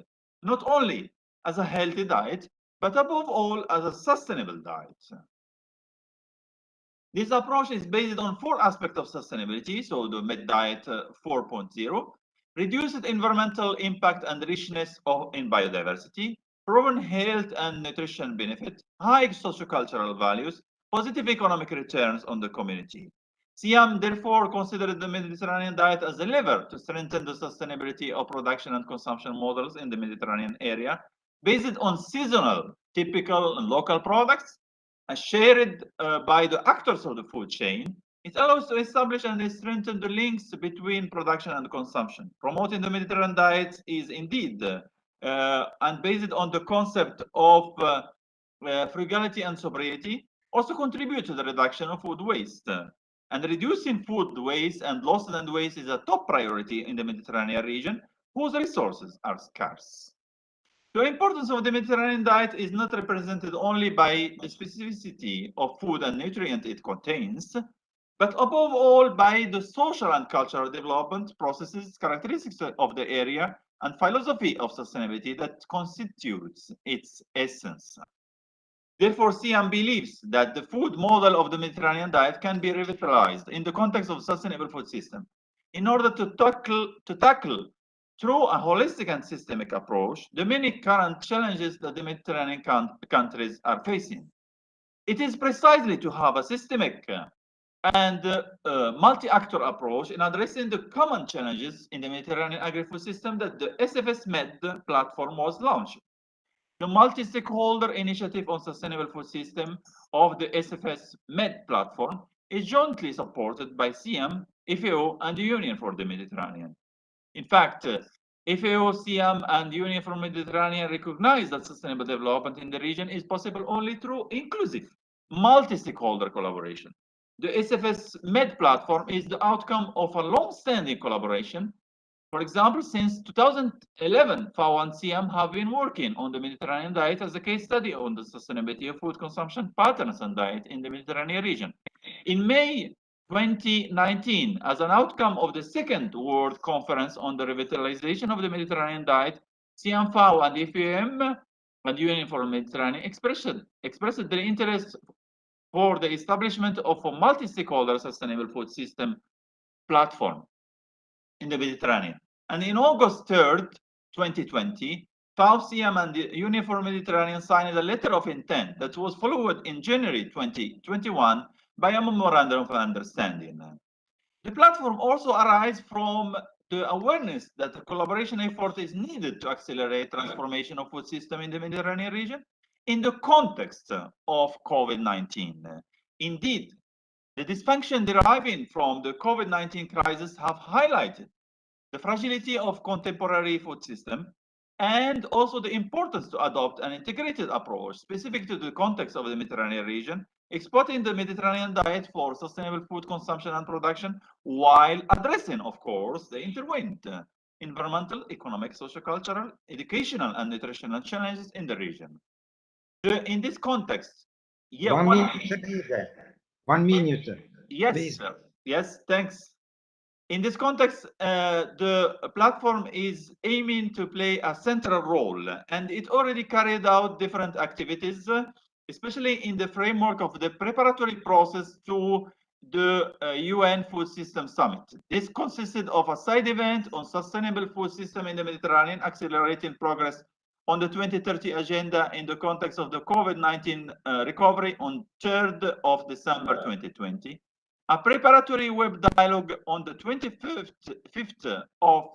not only as a healthy diet, but above all as a sustainable diet. This approach is based on 4 aspects of sustainability, so the Med Diet 4.0, reduced environmental impact and richness in biodiversity, proven health and nutrition benefit, high sociocultural values, positive economic returns on the community. CIAM therefore considered the Mediterranean diet as a lever to strengthen the sustainability of production and consumption models in the Mediterranean area, based on seasonal, typical, and local products, shared by the actors of the food chain. It allows to establish and strengthen the links between production and consumption. Promoting the Mediterranean diet is indeed and based on the concept of frugality and sobriety, also contribute to the reduction of food waste. And reducing food waste and loss and waste is a top priority in the Mediterranean region, whose resources are scarce. The importance of the Mediterranean diet is not represented only by the specificity of food and nutrient it contains, but above all by the social and cultural development processes, characteristics of the area, and philosophy of sustainability that constitutes its essence. Therefore, CIAM believes that the food model of the Mediterranean diet can be revitalized in the context of sustainable food system in order to tackle through a holistic and systemic approach the many current challenges that the Mediterranean countries are facing. It is precisely to have a systemic and multi-actor approach in addressing the common challenges in the Mediterranean agri-food system that the SFS Med platform was launched. The multi-stakeholder initiative on sustainable food system of the SFS Med platform is jointly supported by CIAM, FAO, and the Union for the Mediterranean. In fact, FAO, CIAM, and Union for Mediterranean recognize that sustainable development in the region is possible only through inclusive, multi-stakeholder collaboration. The SFS Med platform is the outcome of a long-standing collaboration. For example, since 2011, FAO and CIAM have been working on the Mediterranean diet as a case study on the sustainability of food consumption patterns and diet in the Mediterranean region. In May 2019, as an outcome of the second World Conference on the Revitalization of the Mediterranean Diet, CIAM, FAO, and FAM and Union for the Mediterranean expressed their interest for the establishment of a multi-stakeholder sustainable food system platform in the Mediterranean. And in August 3rd, 2020, FAO, CIAM, and the Union for Mediterranean signed a letter of intent that was followed in January 2021 by a memorandum of understanding. The platform also arises from the awareness that the collaboration effort is needed to accelerate transformation of food system in the Mediterranean region in the context of COVID-19. Indeed, the dysfunction deriving from the COVID-19 crisis have highlighted the fragility of contemporary food system and also the importance to adopt an integrated approach specific to the context of the Mediterranean region, exploiting the Mediterranean diet for sustainable food consumption and production, while addressing, of course, the intertwined environmental, economic, sociocultural, educational, and nutritional challenges in the region. In this context, yeah, 1 minute, please. 1 minute. Yes, Please. sir. Yes, thanks. In this context, the platform is aiming to play a central role, and it already carried out different activities, especially in the framework of the preparatory process to the UN Food System Summit. This consisted of a side event on sustainable food system in the Mediterranean, accelerating progress on the 2030 agenda in the context of the COVID-19 recovery on 3rd of December 2020. A preparatory web dialogue on the 25th of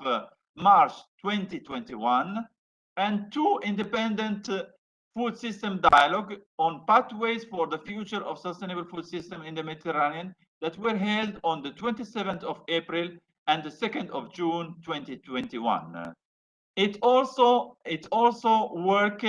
March 2021, and 2 independent food system dialogue on pathways for the future of sustainable food system in the Mediterranean that were held on the 27th of April and the 2nd of June 2021. It also worked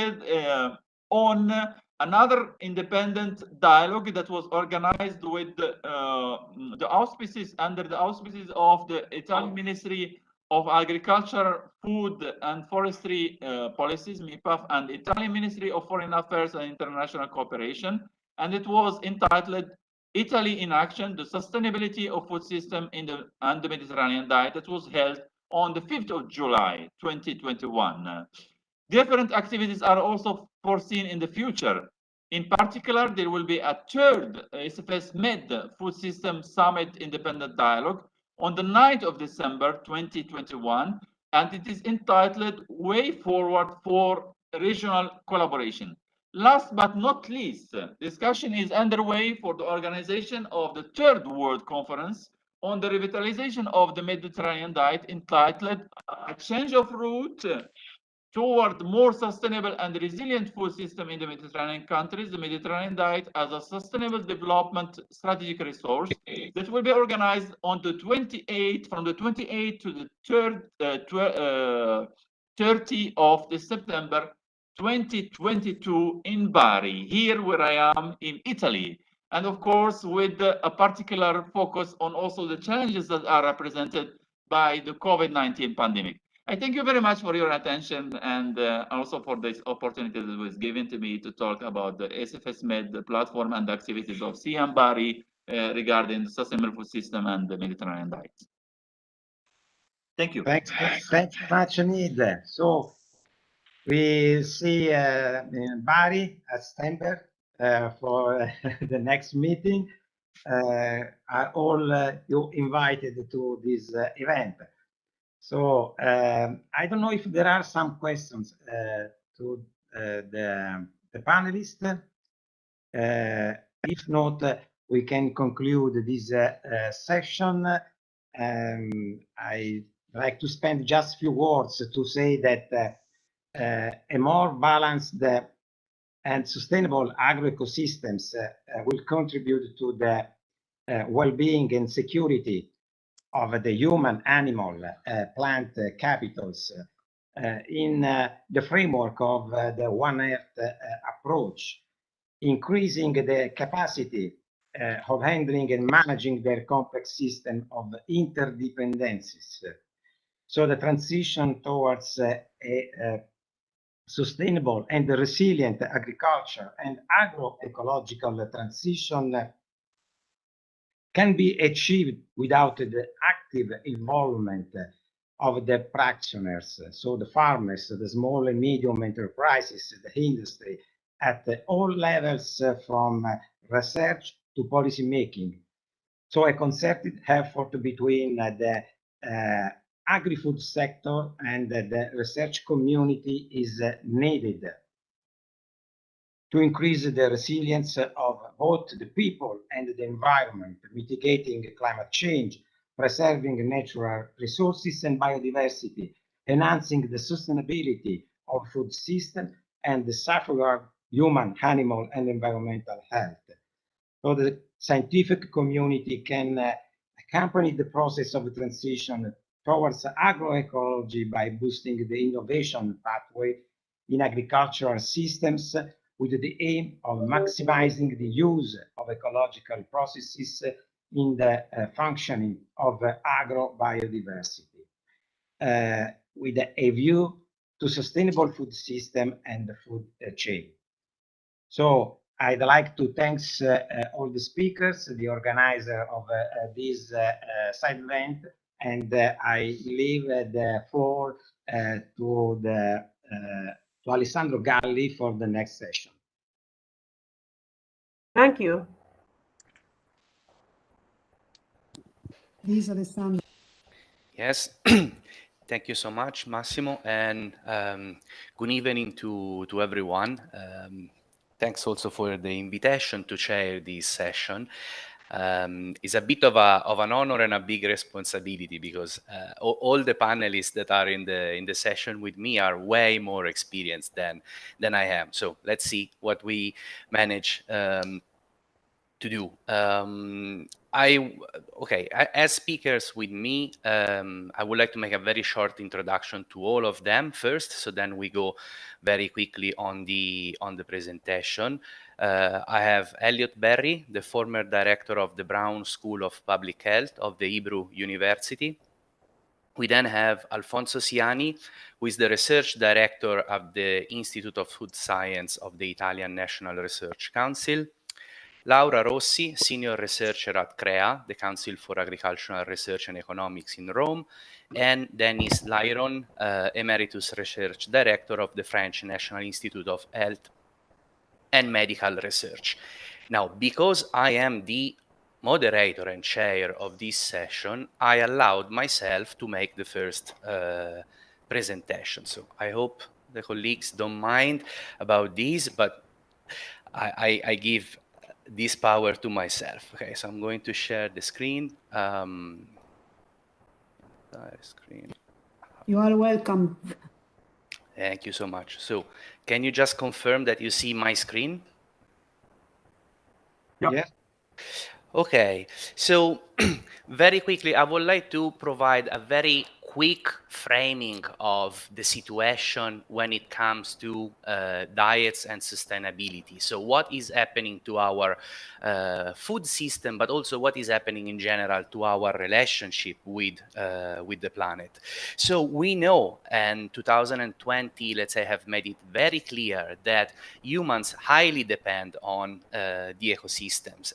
on another independent dialogue that was organized with the auspices under the auspices of the Italian Ministry of Agriculture, Food and Forestry Policies, MIPAF, and Italian Ministry of Foreign Affairs and International Cooperation, and it was entitled Italy in Action: The Sustainability of Food System in the Mediterranean Diet, that was held on the 5th of July 2021. Different activities are also foreseen in the future. In particular, there will be a 3rd SFS Med Food System Summit Independent Dialogue on the 9th of December 2021, and it is entitled Way Forward for Regional Collaboration. Last but not least, discussion is underway for the organization of the 3rd World Conference on the revitalization of the Mediterranean diet, entitled A Change of Route Toward More Sustainable and Resilient Food System in the Mediterranean Countries, the Mediterranean Diet as a Sustainable Development Strategic Resource, that will be organized on the 28th, from the 28th to the 30th of September 2022 in Bari, here where I am in Italy. And of course, with a particular focus on also the challenges that are represented by the COVID-19 pandemic. I thank you very much for your attention, and also for this opportunity that was given to me to talk about the SFS Med platform and the activities of CM Bari regarding the sustainable food system and the Mediterranean diet. Thank you. Thanks very much, Nid. So we see in Bari at September for the next meeting. Are all you invited to this event. So I don't know if there are some questions to the panelists. If not, we can conclude this session. I'd like to spend just a few words to say that a more balanced and sustainable agroecosystems will contribute to the well-being and security of the human, animal, plant capitals in the framework of the One Earth approach, increasing the capacity of handling and managing their complex system of interdependencies. So the transition towards a sustainable and resilient agriculture and agroecological transition can be achieved without the active involvement of the practitioners, so the farmers, the small and medium enterprises, the industry, at all levels from research to policy making. So a concerted effort between the agri-food sector and the research community is needed to increase the resilience of both the people and the environment, mitigating climate change, preserving natural resources and biodiversity, enhancing the sustainability of food system, and the safeguard human, animal, and environmental health. So the scientific community can accompany the process of transition towards agroecology by boosting the innovation pathway in agricultural systems with the aim of maximizing the use of ecological processes in the functioning of agrobiodiversity, with a view to sustainable food system and the food chain. So I'd like to thank all the speakers, the organizer of this side event, and I leave the floor to Alessandro Galli for the next session. Thank you. Please, Alessandro. Yes, thank you so much, Massimo, and good evening to everyone. Thanks also for the invitation to chair this session. It's a bit of an honor and a big responsibility because all the panelists that are in the session with me are way more experienced than I am. So let's see what we manage to do. As speakers with me, I would like to make a very short introduction to all of them first, so then we go very quickly on the presentation. I have Elliot Berry, the former director of the Brown School of Public Health of the Hebrew University. We then have Alfonso Siani, who is the research director of the Institute of Food Science of the Italian National Research Council. Laura Rossi, senior researcher at CREA, the Council for Agricultural Research and Economics in Rome, and Denis Lyron, emeritus research director of the French National Institute of Health and Medical Research. Now, because I am the moderator and chair of this session, I allowed myself to make the first presentation. So I hope the colleagues don't mind about this, but I give this power to myself. Okay, so I'm going to share the screen. You are welcome. Thank you so much. So can you just confirm that you see my screen? Yeah. Okay, so very quickly, I would like to provide a very quick framing of the situation when it comes to diets and sustainability. So what is happening to our food system, but also what is happening in general to our relationship with the planet. So we know, and 2020, let's say, have made it very clear that humans highly depend on the ecosystems.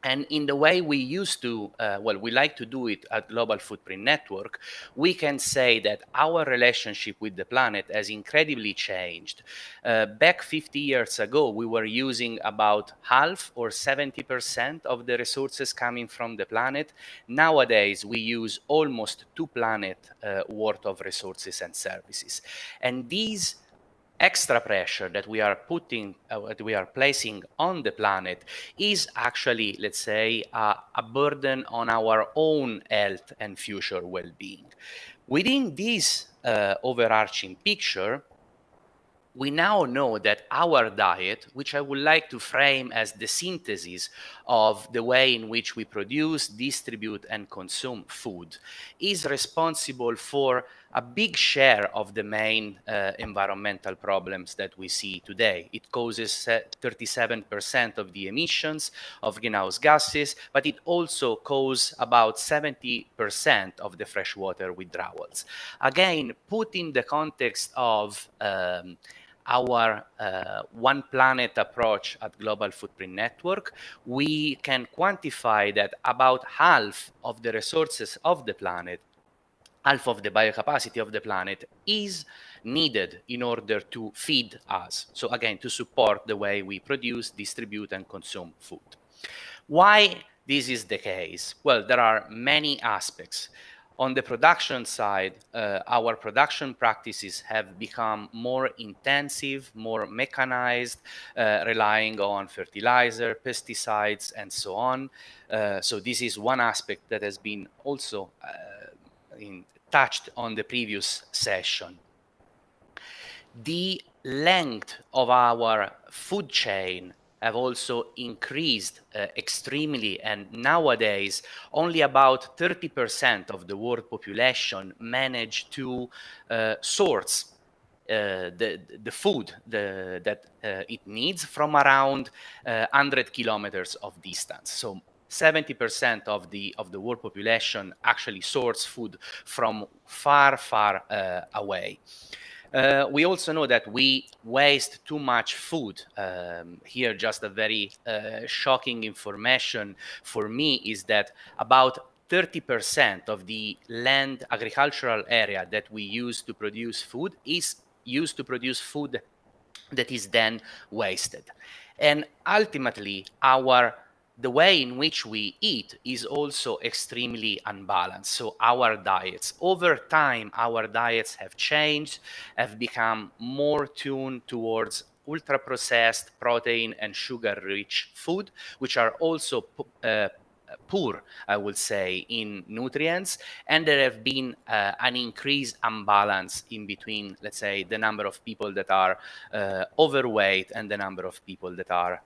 And in the way we used to, we like to do it at Global Footprint Network, we can say that our relationship with the planet has incredibly changed. Back 50 years ago, we were using about half or 70% of the resources coming from the planet. Nowadays, we use almost 2 planets worth of resources and services. And these extra pressure that we are putting, that we are placing on the planet is actually, let's say, a burden on our own health and future well-being. Within this overarching picture, we now know that our diet, which I would like to frame as the synthesis of the way in which we produce, distribute, and consume food, is responsible for a big share of the main environmental problems that we see today. It causes 37% of the emissions of greenhouse gases, but it also causes about 70% of the freshwater withdrawals. Again, put in the context of our one planet approach at Global Footprint Network, we can quantify that about half of the resources of the planet, half of the biocapacity of the planet is needed in order to feed us. So again, to support the way we produce, distribute, and consume food. Why this is the case? Well, there are many aspects. On the production side, our production practices have become more intensive, more mechanized, relying on fertilizer, pesticides, and so on. So this is one aspect that has been also touched on the previous session. The length of our food chain have also increased extremely, and nowadays only about 30% of the world population manage to source the food that it needs from around 100 kilometers of distance. So 70% of the world population actually source food from far, far away. We also know that we waste too much food. Here, just a very shocking information for me is that about 30% of the land agricultural area that we use to produce food is used to produce food that is then wasted. And ultimately, the way in which we eat is also extremely unbalanced. So our diets, over time, our diets have changed, have become more tuned towards ultra-processed protein and sugar-rich food, which are also poor, I would say, in nutrients, and there have been an increased imbalance in between, let's say, the number of people that are overweight and the number of people that are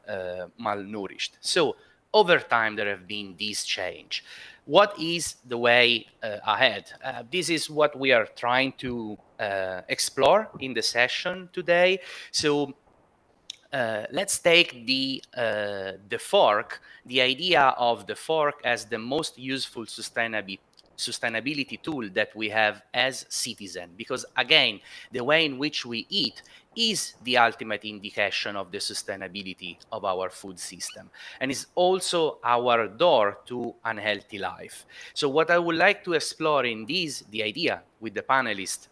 malnourished. So over time, there have been this change. What is the way ahead? This is what we are trying to explore in the session today. So let's take the fork, the idea of the fork as the most useful sustainability tool that we have as citizens, because again, the way in which we eat is the ultimate indication of the sustainability of our food system, and is also our door to unhealthy life. So what I would like to explore in this, the idea with the panelists,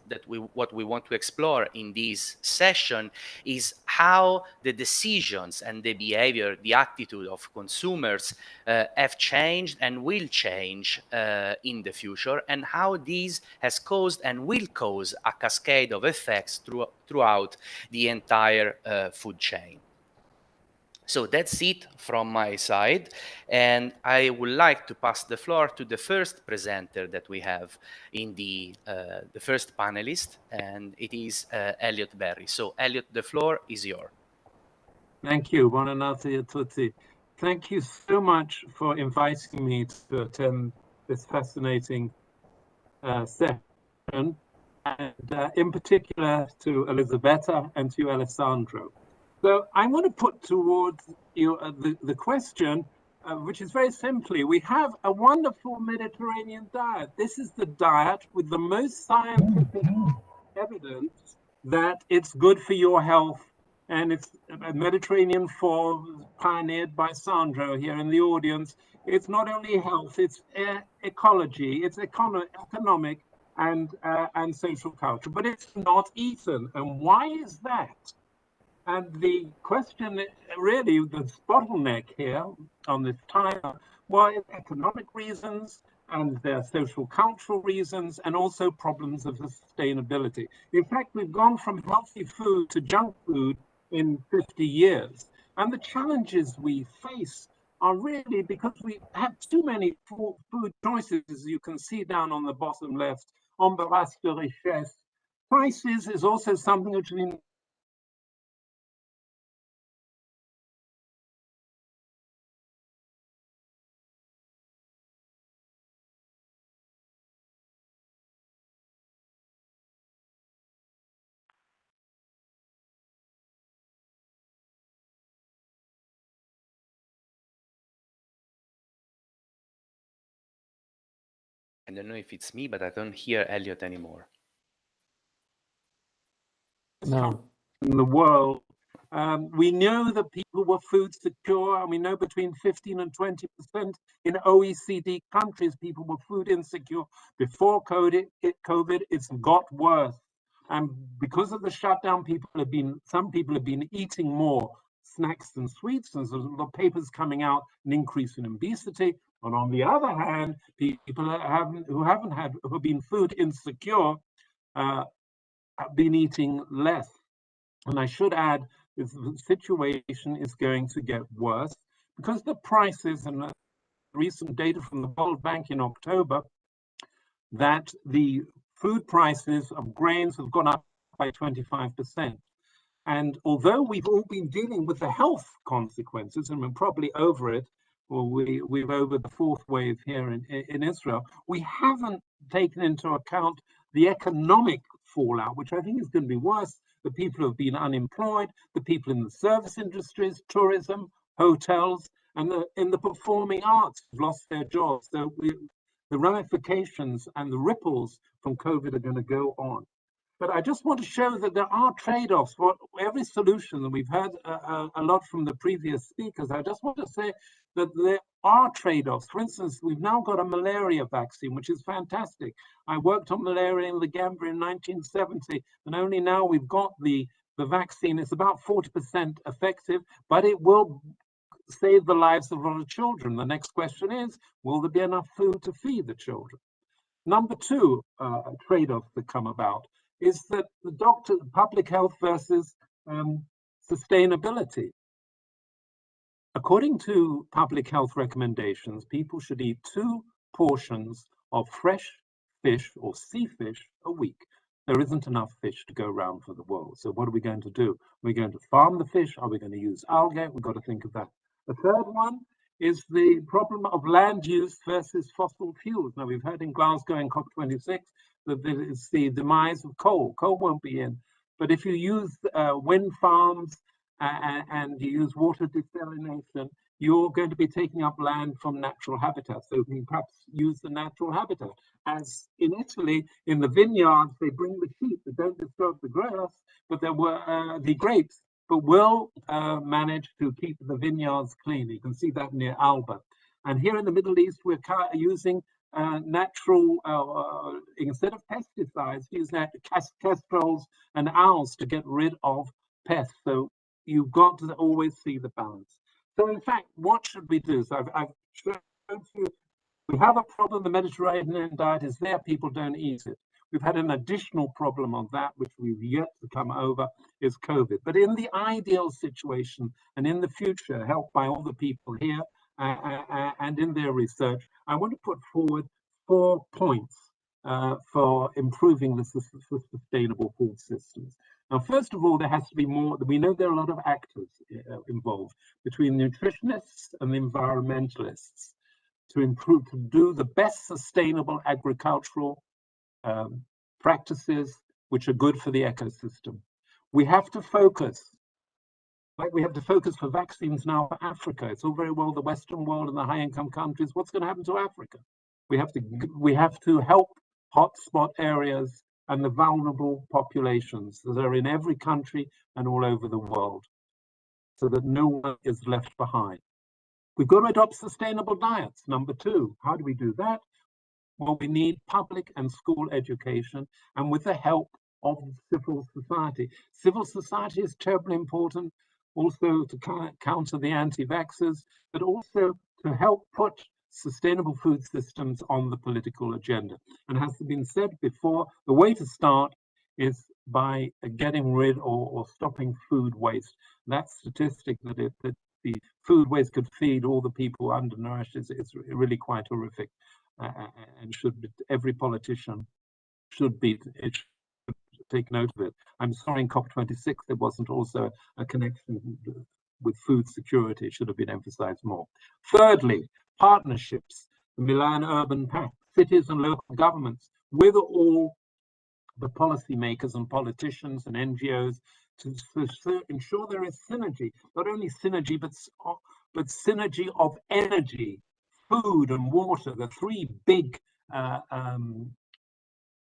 what we want to explore in this session is how the decisions and the behavior, the attitude of consumers have changed and will change in the future, and how this has caused and will cause a cascade of effects throughout the entire food chain. So that's it from my side, and I would like to pass the floor to the first presenter that we have in the first panelist, and it is Elliot Berry. So Elliot, the floor is yours. Thank you. Buonanotte a tutti. Thank you so much for inviting me to attend this fascinating session, and in particular to Elisabetta and to Alessandro. So I want to put towards you the question, which is very simply, we have a wonderful Mediterranean diet. This is the diet with the most scientific evidence that it's good for your health. And it's a Mediterranean form pioneered by Sandro here in the audience. It's not only health, it's ecology, it's economic and social culture, but it's not eaten. And why is that? And the question, really, the bottleneck here on this timer, well, economic reasons, and there are social cultural reasons, and also problems of sustainability. In fact, we've gone from healthy food to junk food in 50 years. And the challenges we face are really because we have too many food choices, as you can see down on the bottom left, embarras de richesse. Prices is also something which has been I don't know if it's me, but I don't hear Elliot anymore. No. In the world, we know that people were food secure, and we know between 15 and 20% in OECD countries, people were food insecure. Before COVID, it's got worse. And because of the shutdown, some people have been eating more snacks and sweets, and so the papers coming out, an increase in obesity. And on the other hand, people who have been food insecure have been eating less. And I should add, the situation is going to get worse because the prices, and recent data from the World Bank in October, that the food prices of grains have gone up by 25%. And although we've all been dealing with the health consequences, and we're probably over it, or we're over the fourth wave here in Israel, we haven't taken into account the economic fallout, which I think is going to be worse. The people who have been unemployed, the people in the service industries, tourism, hotels, and in the performing arts have lost their jobs. So the ramifications and the ripples from COVID are going to go on. But I just want to show that there are trade-offs for every solution, and we've heard a lot from the previous speakers. I just want to say that are trade-offs. For instance, we've now got a malaria vaccine, which is fantastic. I worked on malaria in the Gambia in 1970, and only now we've got the vaccine. It's about 40% effective, but it will save the lives of a lot of children. The next question is, will there be enough food to feed the children? Number two trade-offs that come about is that the public health versus sustainability. According to public health recommendations, people should eat 2 portions of fresh fish or sea fish a week. There isn't enough fish to go around for the world. So what are we going to do? We're going to farm the fish. Are we going to use algae? We've got to think of that. The third one is the problem of land use versus fossil fuels. Now, we've heard in Glasgow in COP26 that it's the demise of coal. Coal won't be in. But if you use wind farms and you use water desalination, you're going to be taking up land from natural habitat. So we can perhaps use the natural habitat. As in Italy, in the vineyards, they bring the sheep that don't disturb the grass, but there were the grapes, but will manage to keep the vineyards clean. You can see that near Alba. And here in the Middle East, we're using natural, instead of pesticides, use kestrels and owls to get rid of pests. So you've got to always see the balance. So in fact, what should we do? So I've shown you, we have a problem. The Mediterranean diet is there. People don't eat it. We've had an additional problem on that, which we've yet to come over, is COVID. But in the ideal situation and in the future, helped by all the people here and in their research, I want to put forward 4 points for improving the sustainable food systems. Now, first of all, there has to be more. We know there are a lot of actors involved between nutritionists and the environmentalists to improve, to do the best sustainable agricultural practices which are good for the ecosystem. We have to focus, like we have to focus for vaccines now for Africa. It's all very well the Western world and the high-income countries. What's going to happen to Africa? We have to help hotspot areas and the vulnerable populations that are in every country and all over the world, so that no one is left behind. We've got to adopt sustainable diets. Number 2, how do we do that? Well, we need public and school education, and with the help of civil society. Civil society is terribly important, also to counter the anti-vaxxers, but also to help put sustainable food systems on the political agenda. And as has been said before, the way to start is by getting rid or stopping food waste. That statistic that the food waste could feed all the people undernourished is really quite horrific, and every politician should take note of it. I'm sorry in COP26 there wasn't also a connection with food security. It should have been emphasized more. Thirdly, partnerships. The Milan Urban Pact, cities and local governments, with all the policymakers and politicians and NGOs to ensure there is synergy, not only synergy, but synergy of energy, food and water, the 3 big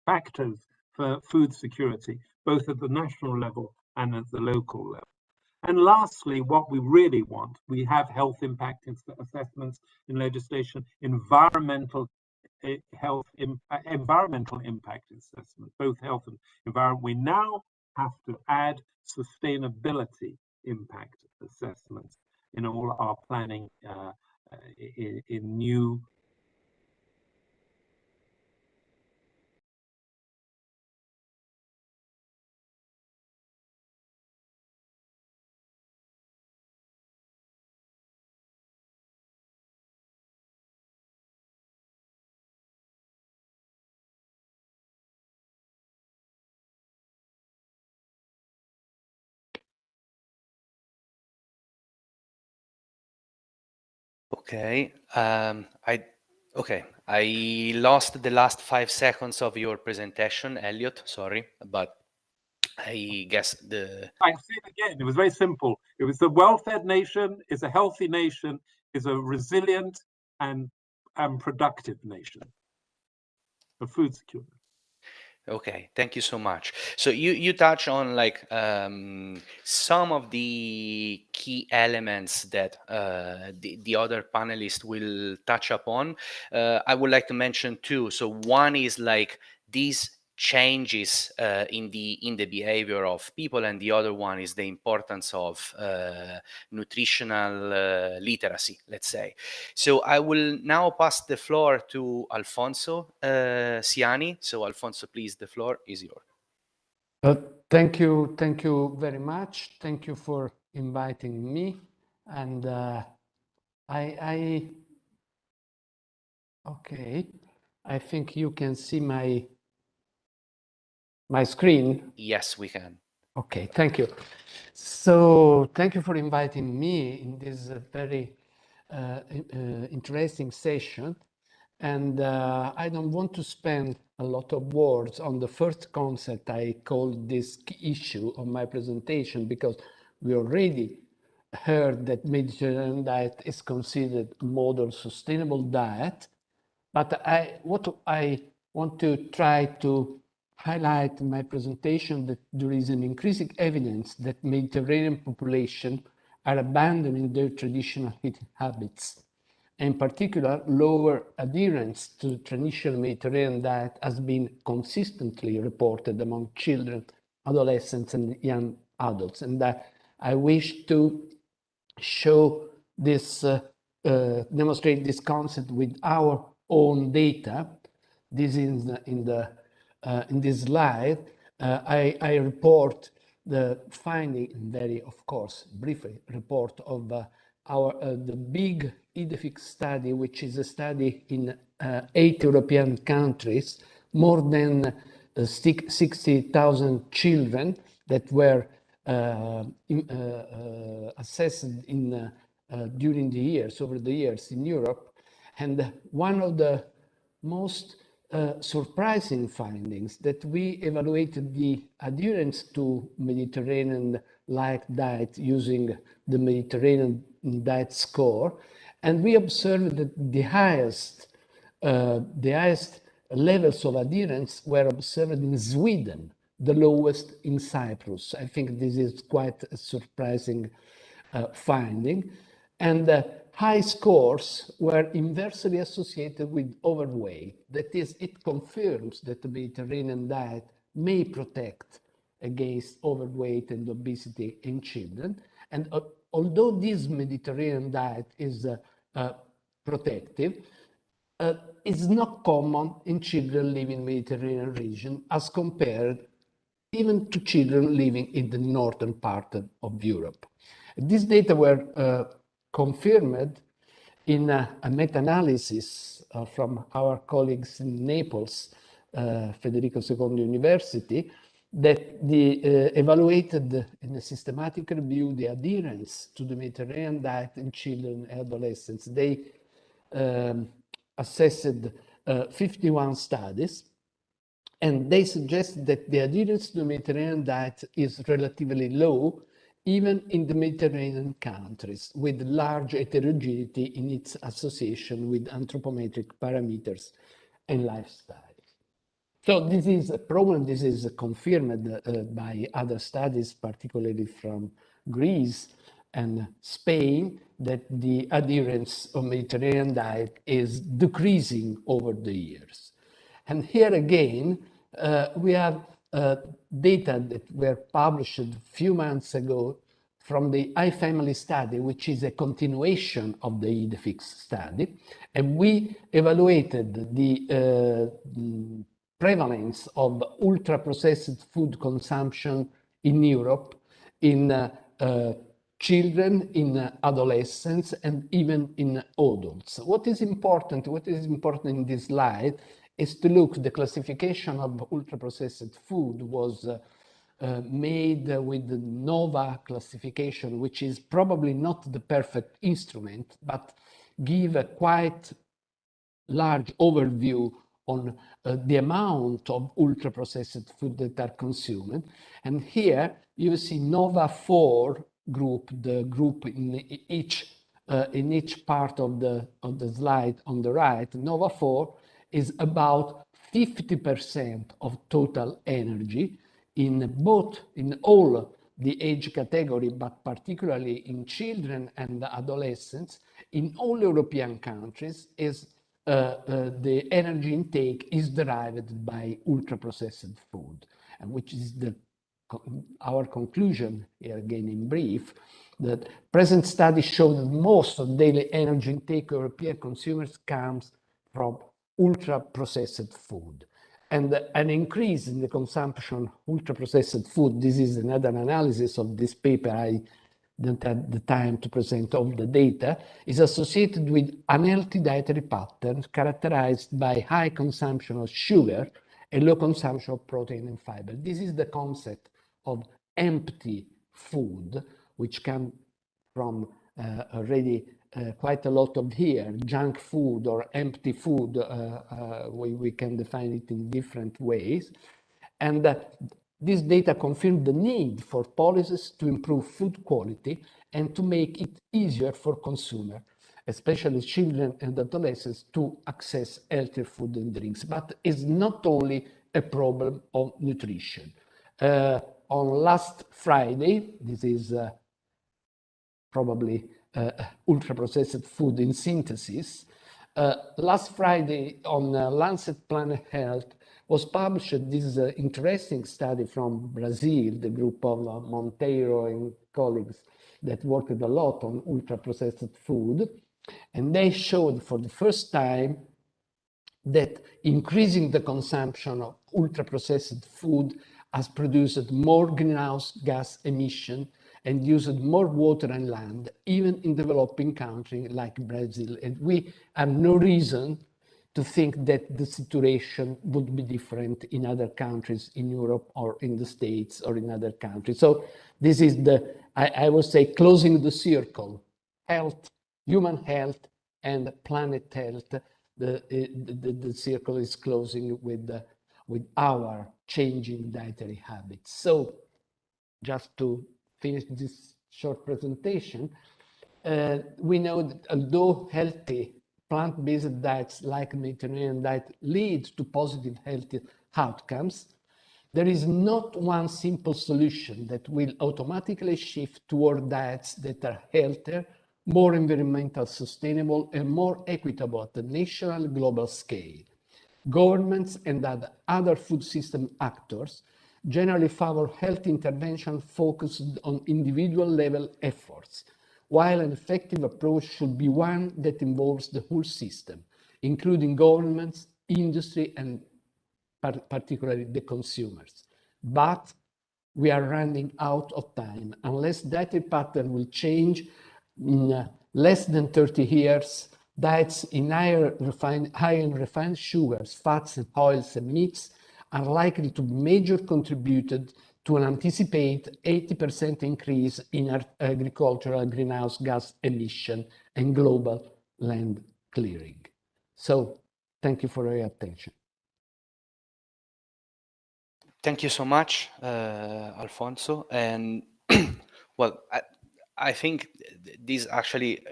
factors for food security, both at the national level and at the local level. And lastly, what we really want, we have health impact assessments in legislation, environmental impact assessment, both health and environment. We now have to add sustainability impact assessments in all our planning in new. Okay, I lost the last 5 seconds of your presentation, Elliot. Sorry, but I guess I say it again. It was very simple. It was a well-fed nation is a healthy nation, is a resilient and productive nation for food security. Okay, thank you so much. So you touch on like some of the key elements that the other panelists will touch upon. I would like to mention two. So one is like these changes in the behavior of people, and the other one is the importance of nutritional literacy, let's say. So I will now pass the floor to Alfonso Siani. So Alfonso, please, the floor is yours. Thank you very much. Thank you for inviting me. And okay, I think you can see my screen. Yes, we can. Okay, thank you. So thank you for inviting me in this very interesting session. And I don't want to spend a lot of words on the first concept I called this key issue of my presentation, because we already heard that Mediterranean diet is considered a model sustainable diet. But what I want to try to highlight in my presentation that there is an increasing evidence that Mediterranean population are abandoning their traditional eating habits. In particular, lower adherence to traditional Mediterranean diet has been consistently reported among children, adolescents, and young adults. And I wish to show this, demonstrate this concept with our own data. This is in this slide. I report the finding, very, of course, briefly report of the big EDFIC study, which is a study in 8 European countries, more than 60,000 children that were assessed during the years, over the years in Europe. And one of the most surprising findings that we evaluated the adherence to Mediterranean-like diet using the Mediterranean diet score, and we observed that the highest levels of adherence were observed in Sweden, the lowest in Cyprus. I think this is quite a surprising finding. And high scores were inversely associated with overweight. That is, it confirms that the Mediterranean diet may protect against overweight and obesity in children. And although this Mediterranean diet is protective, is not common in children living in the Mediterranean region as compared even to children living in the northern part of Europe. These data were confirmed in a meta-analysis from our colleagues in Naples, Federico II University, that evaluated in a systematic review the adherence to the Mediterranean diet in children and adolescents. They assessed 51 studies, and they suggest that the adherence to the Mediterranean diet is relatively low, even in the Mediterranean countries, with large heterogeneity in its association with anthropometric parameters and lifestyle. So this is a problem. This is confirmed by other studies, particularly from Greece and Spain, that the adherence of Mediterranean diet is decreasing over the years. And here again, we have data that were published a few months ago from the iFamily study, which is a continuation of the EDFIX study. And we evaluated the prevalence of ultra-processed food consumption in Europe in children, in adolescents, and even in adults. What is important in this slide is to look, the classification of ultra-processed food was made with the NOVA classification, which is probably not the perfect instrument, but give a quite large overview on the amount of ultra-processed food that are consumed. And here you see NOVA 4 group, the group in each part of the slide on the right. NOVA 4 is about 50% of total energy in all the age category, but particularly in children and adolescents in all European countries, is the energy intake is derived by ultra-processed food, and which is our conclusion here again in brief, that present studies show that most of daily energy intake of European consumers comes from ultra-processed food. And an increase in the consumption of ultra-processed food, this is another analysis of this paper, I don't have the time to present all the data, is associated with unhealthy dietary patterns characterized by high consumption of sugar and low consumption of protein and fiber. This is the concept of empty food, which comes from already quite a lot of here, junk food or empty food, we can define it in different ways. And this data confirm the need for policies to improve food quality and to make it easier for consumers, especially children and adolescents, to access healthier food and drinks. But it's not only a problem of nutrition. On last Friday, this is probably ultra-processed food in synthesis. Last Friday on Lancet Planet Health was published this interesting study from Brazil, the group of Monteiro and colleagues that worked a lot on ultra-processed food. And they showed for the first time that increasing the consumption of ultra-processed food has produced more greenhouse gas emission and used more water and land, even in developing countries like Brazil. And we have no reason to think that the situation would be different in other countries in Europe or in the States or in other countries. So this is the, I would say, closing the circle, health, human health and planet health. The circle is closing with our changing dietary habits. So just to finish this short presentation, we know that although healthy plant-based diets like Mediterranean diet lead to positive healthy outcomes, there is not one simple solution that will automatically shift toward diets that are healthier, more environmentally sustainable, and more equitable at the national and global scale. Governments and other food system actors generally favor health intervention focused on individual level efforts, while an effective approach should be one that involves the whole system, including governments, industry, and particularly the consumers. But we are running out of time. Unless dietary pattern will change in less than 30 years, diets in high and refined sugars, fats, and oils and meats are likely to be major contributed to an anticipated 80% increase in agricultural greenhouse gas emission and global land clearing. So thank you for your attention. Thank you so much, Alfonso. And well, I think this actually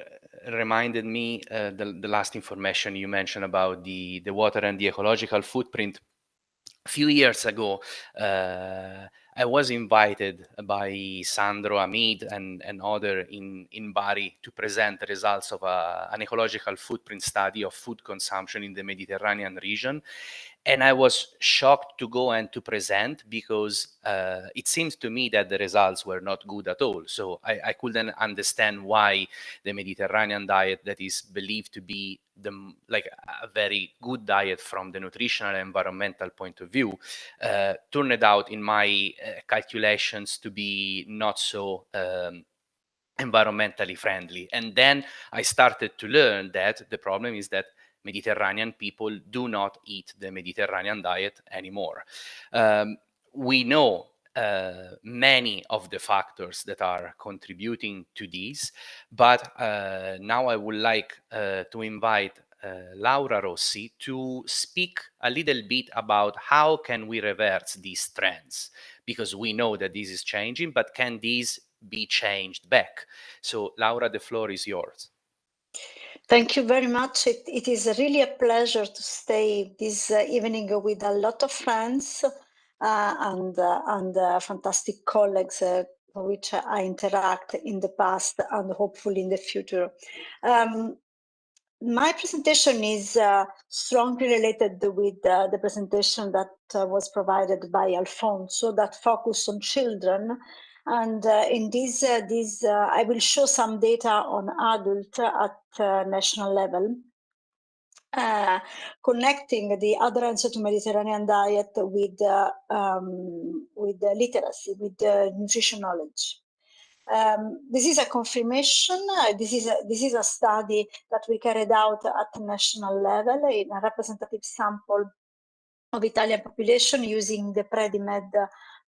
reminded me the last information you mentioned about the water and the ecological footprint. A few years ago, I was invited by Sandro, Hamid, and other in Bari to present the results of an ecological footprint study of food consumption in the Mediterranean region. And I was shocked to go and to present because it seems to me that the results were not good at all. So I couldn't understand why the Mediterranean diet, that is believed to be like a very good diet from the nutritional and environmental point of view, turned out in my calculations to be not so environmentally friendly. And then I started to learn that the problem is that Mediterranean people do not eat the Mediterranean diet anymore. We know many of the factors that are contributing to this, but now I would like to invite Laura Rossi to speak a little bit about how can we reverse these trends, because we know that this is changing, but can these be changed back? So Laura, the floor is yours. Thank you very much. It is really a pleasure to stay this evening with a lot of friends and fantastic colleagues for which I interact in the past and hopefully in the future. My presentation is strongly related with the presentation that was provided by Alfonso that focused on children. And in this, I will show some data on adult at national level, connecting the adherence to Mediterranean diet with literacy, with nutrition knowledge. This is a confirmation. This is a study that we carried out at the national level in a representative sample of Italian population using the Predimed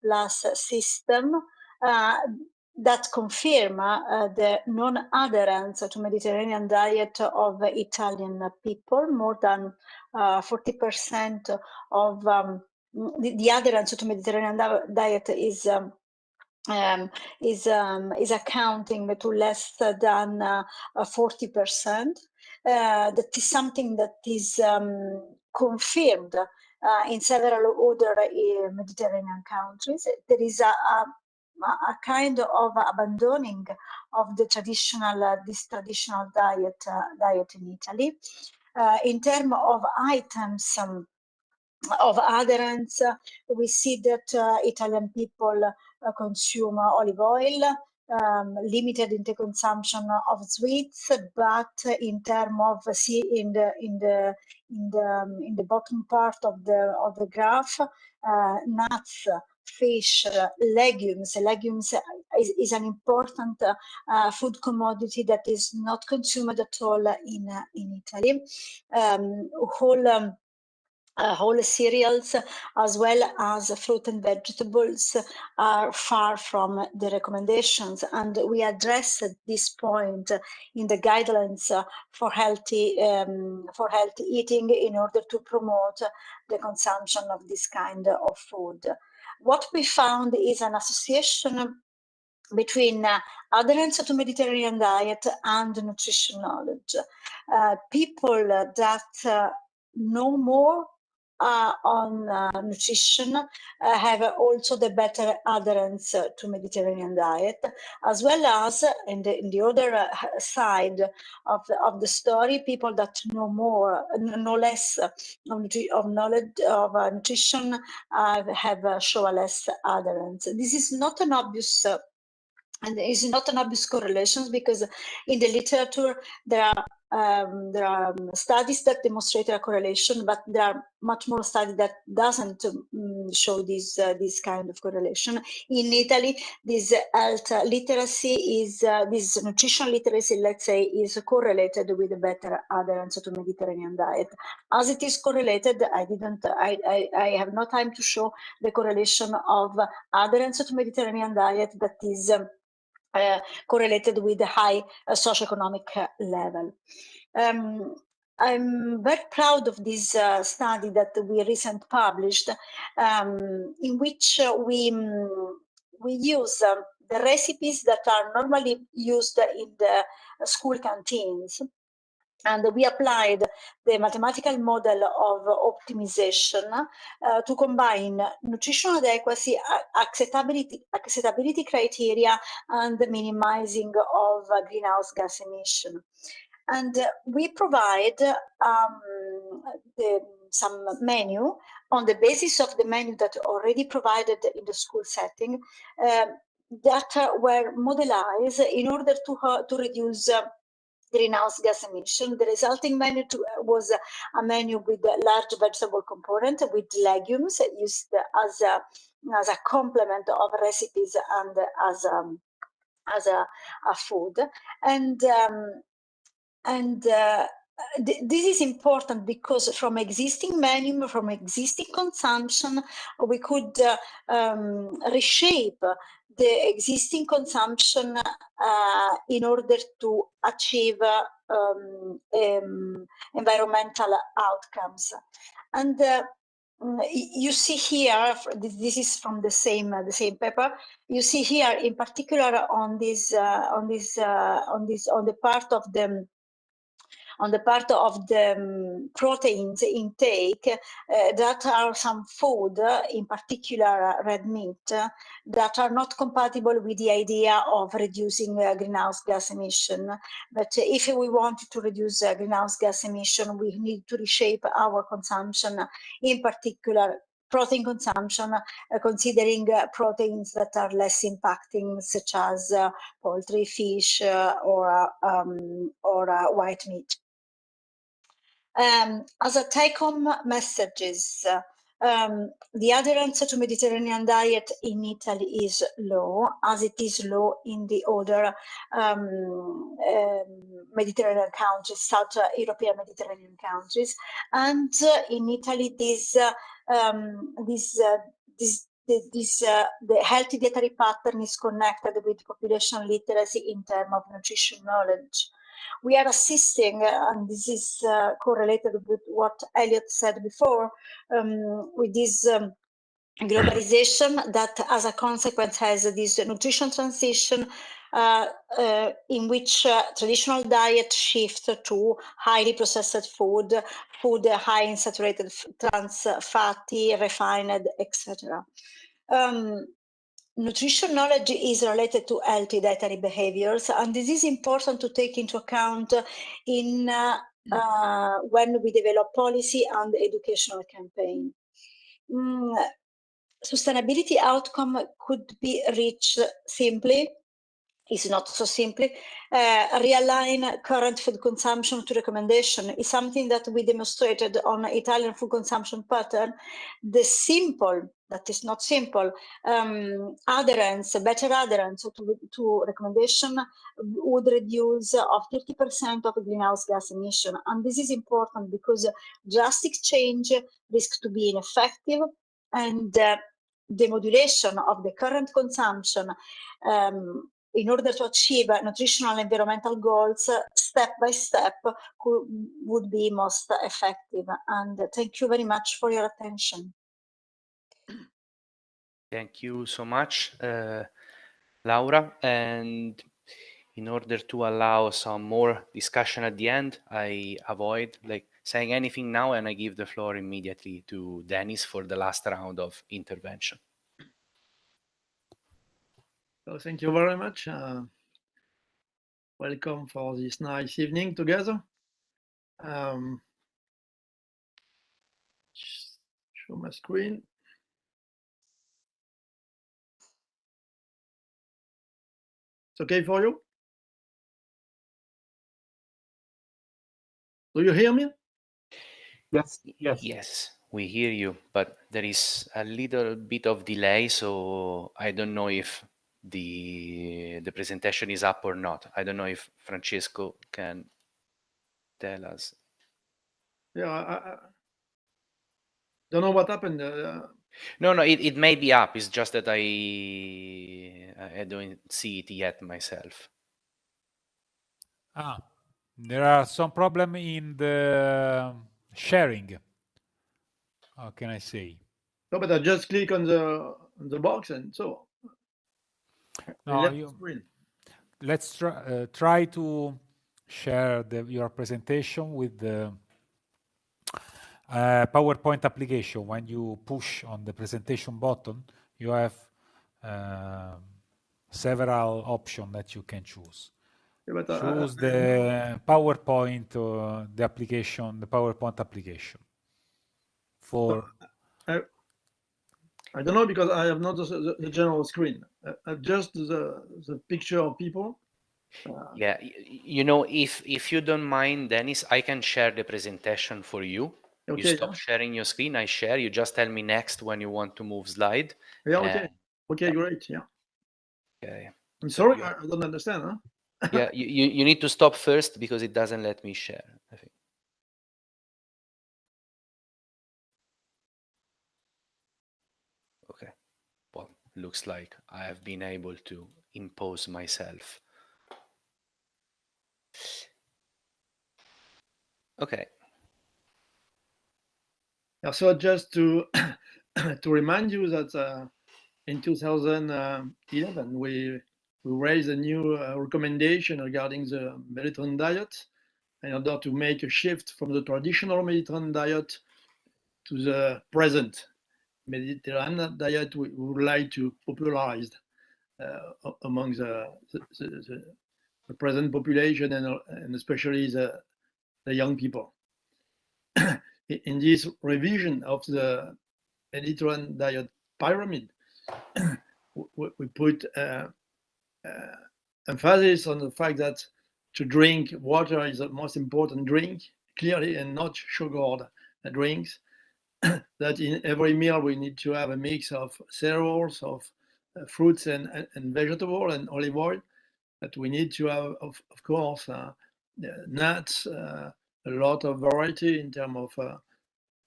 Plus system that confirm the non-adherence to Mediterranean diet of Italian people. More than 40% of the adherence to Mediterranean diet is accounting to less than 40%. That is something that is confirmed in several other Mediterranean countries. There is a kind of abandoning of the traditional, this traditional diet in Italy. In terms of items of adherence, we see that Italian people consume olive oil, limited in the consumption of sweets, but in terms of in the bottom part of the graph, nuts, fish, legumes. Legumes is an important food commodity that is not consumed at all in Italy. Whole cereals as well as fruit and vegetables are far from the recommendations, and we addressed this point in the guidelines for healthy eating in order to promote the consumption of this kind of food. What we found is an association between adherence to Mediterranean diet and nutrition knowledge. People that know more on nutrition have also the better adherence to Mediterranean diet, as well as in the other side of the story, people that know less of knowledge of nutrition show a less adherence. This is not an obvious and it's not an obvious correlation, because in the literature there are studies that demonstrate a correlation, but there are much more studies that doesn't show this kind of correlation. In Italy, this health literacy is this nutritional literacy, let's say, is correlated with a better adherence to Mediterranean diet. As it is correlated, I have no time to show the correlation of adherence to Mediterranean diet that is correlated with the high socioeconomic level. I'm very proud of this study that we recently published, in which we use the recipes that are normally used in the school canteens. And we applied the mathematical model of optimization to combine nutritional adequacy, acceptability criteria, and the minimizing of greenhouse gas emission. And we provide some menu on the basis of the menu that already provided in the school setting that were modelized in order to reduce greenhouse gas emission. The resulting menu was a menu with a large vegetable component, with legumes used as a complement of recipes and as a food. This is important because from existing menu, from existing consumption, we could reshape the existing consumption in order to achieve environmental outcomes. And you see here, this is from the same paper. You see here, in particular, on the part of on the part of the proteins intake, that are some food, in particular red meat, that are not compatible with the idea of reducing greenhouse gas emission. But if we want to reduce greenhouse gas emission, we need to reshape our consumption, in particular protein consumption, considering proteins that are less impacting, such as poultry, fish, or white meat. As a take-home messages, the adherence to Mediterranean diet in Italy is low, as it is low in the other Mediterranean countries, South European Mediterranean countries. And in Italy, the healthy dietary pattern is connected with population literacy in terms of nutrition knowledge. We are assisting, and this is correlated with what Elliot said before, with this globalization that as a consequence has this nutrition transition in which traditional diet shift to highly processed food high in saturated trans fatty, refined, etc. Nutrition knowledge is related to healthy dietary behaviors, and this is important to take into account in when we develop policy and educational campaign. Sustainability outcome could be reached simply, is not so simply, realign current food consumption to recommendation is something that we demonstrated on Italian food consumption pattern. The simple, that is not simple, adherence, better adherence to recommendation would reduce of 50% of greenhouse gas emission. And this is important because drastic change risks to be ineffective, and the modulation of the current consumption in order to achieve nutritional and environmental goals step by step would be most effective. And thank you very much for your attention. Thank you so much, Laura. And in order to allow some more discussion at the end, I avoid saying anything now, and I give the floor immediately to Dennis for the last round of intervention. So thank you very much. Welcome for this nice evening together. Show my screen. It's okay for you? Do you hear me? Yes, yes. Yes, we hear you, but there is a little bit of delay, so I don't know if the presentation is up or not. I don't know if Francesco can tell us. Yeah, I don't know what happened. No, it may be up. It's just that I don't see it yet myself. There are some problem in the sharing. How can I say? No, but I just click on the box and so. No, let's try to share your presentation with the PowerPoint application. When you push on the presentation button, you have several options that you can choose. Yeah, choose the PowerPoint, the application, the PowerPoint application. For I don't know, because I have not the general screen. Just the picture of people. Yeah, you know, if you don't mind, Dennis, I can share the presentation for you. Okay, you stop sharing your screen, I share. You just tell me next when you want to move slide. Yeah, okay. Okay, great. Yeah. Okay. I'm sorry, I don't understand, huh? Yeah, you need to stop first because it doesn't let me share, I think. Okay. Well, looks like I have been able to impose myself. Okay. Yeah, so just to to remind you that in 2011 we raised a new recommendation regarding the Mediterranean diet, in order to make a shift from the traditional Mediterranean diet to the present Mediterranean diet we would like to popularize among the present population and especially the young people. In this revision of the Mediterranean diet pyramid, we put emphasis on the fact that to drink water is the most important drink, clearly, and not sugared drinks. That in every meal we need to have a mix of cereals, of fruits and vegetables and olive oil. That we need to have, of course, nuts, a lot of variety in terms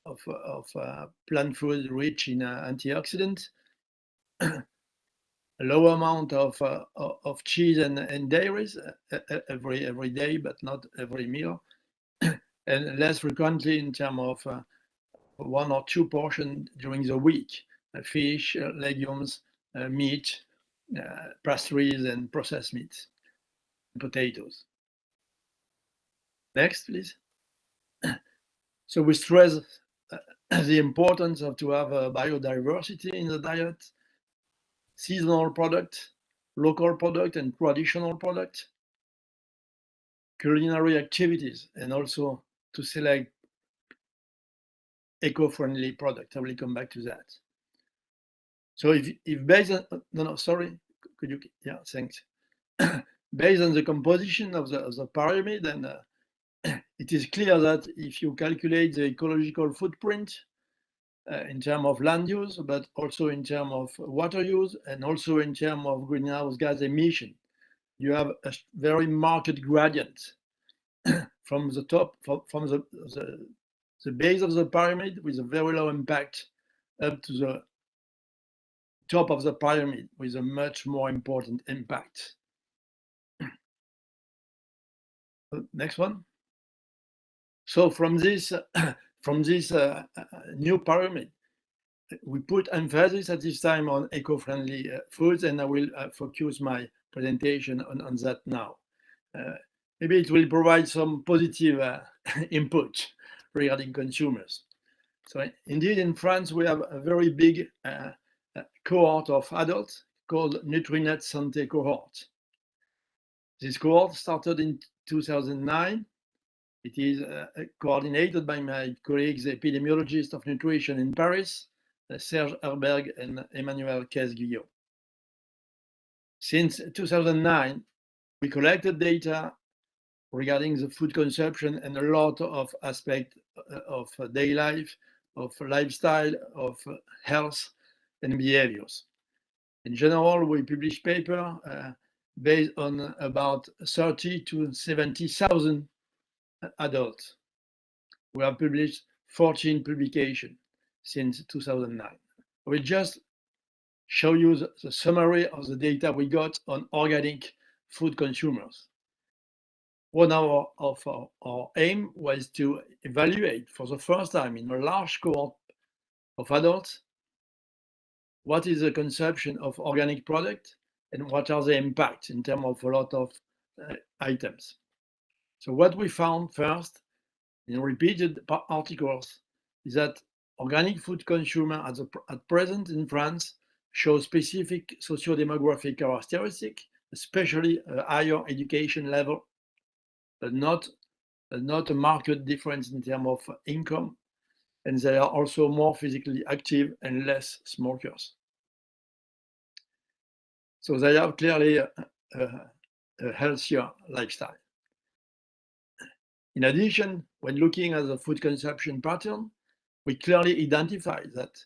of plant food rich in antioxidants. A low amount of cheese and dairies every day, but not every meal, and less frequently in terms of 1 or 2 portions during the week: fish, legumes, meat, pastries, and processed meats, potatoes. Next, please. So we stress the importance of to have biodiversity in the diet, seasonal product, local product, and traditional product, culinary activities, and also to select eco-friendly product. I will come back to that. So if based on, no, sorry, could you, yeah, thanks. Based on the composition of the pyramid, and it is clear that if you calculate the ecological footprint in terms of land use, but also in terms of water use, and also in terms of greenhouse gas emission, you have a very marked gradient from the top, from the base of the pyramid with a very low impact up to the top of the pyramid with a much more important impact. Next one. So from this new pyramid, we put emphasis at this time on eco-friendly foods, and I will focus my presentation on that now. Maybe it will provide some positive input regarding consumers. So indeed, in France, we have a very big cohort of adults called Nutrinet Santé cohort. This cohort started in 2009. It is coordinated by my colleagues, epidemiologists of nutrition in Paris, Serge Herberg and Emmanuel Caisse-Guillot. Since 2009, we collected data regarding the food consumption and a lot of aspects of daily life, of lifestyle, of health and behaviors. In general, we publish papers based on about 30 to 70,000 adults. We have published 14 publications since 2009. We'll just show you the summary of the data we got on organic food consumers. One of our aim was to evaluate for the first time in a large cohort of adults what is the consumption of organic product and what are the impacts in terms of a lot of items. So what we found first in repeated articles is that organic food consumer at present in France show specific socio-demographic characteristics, especially a higher education level, but not a marked difference in terms of income, and they are also more physically active and less smokers. So they have clearly a healthier lifestyle. In addition, when looking at the food consumption pattern, we clearly identify that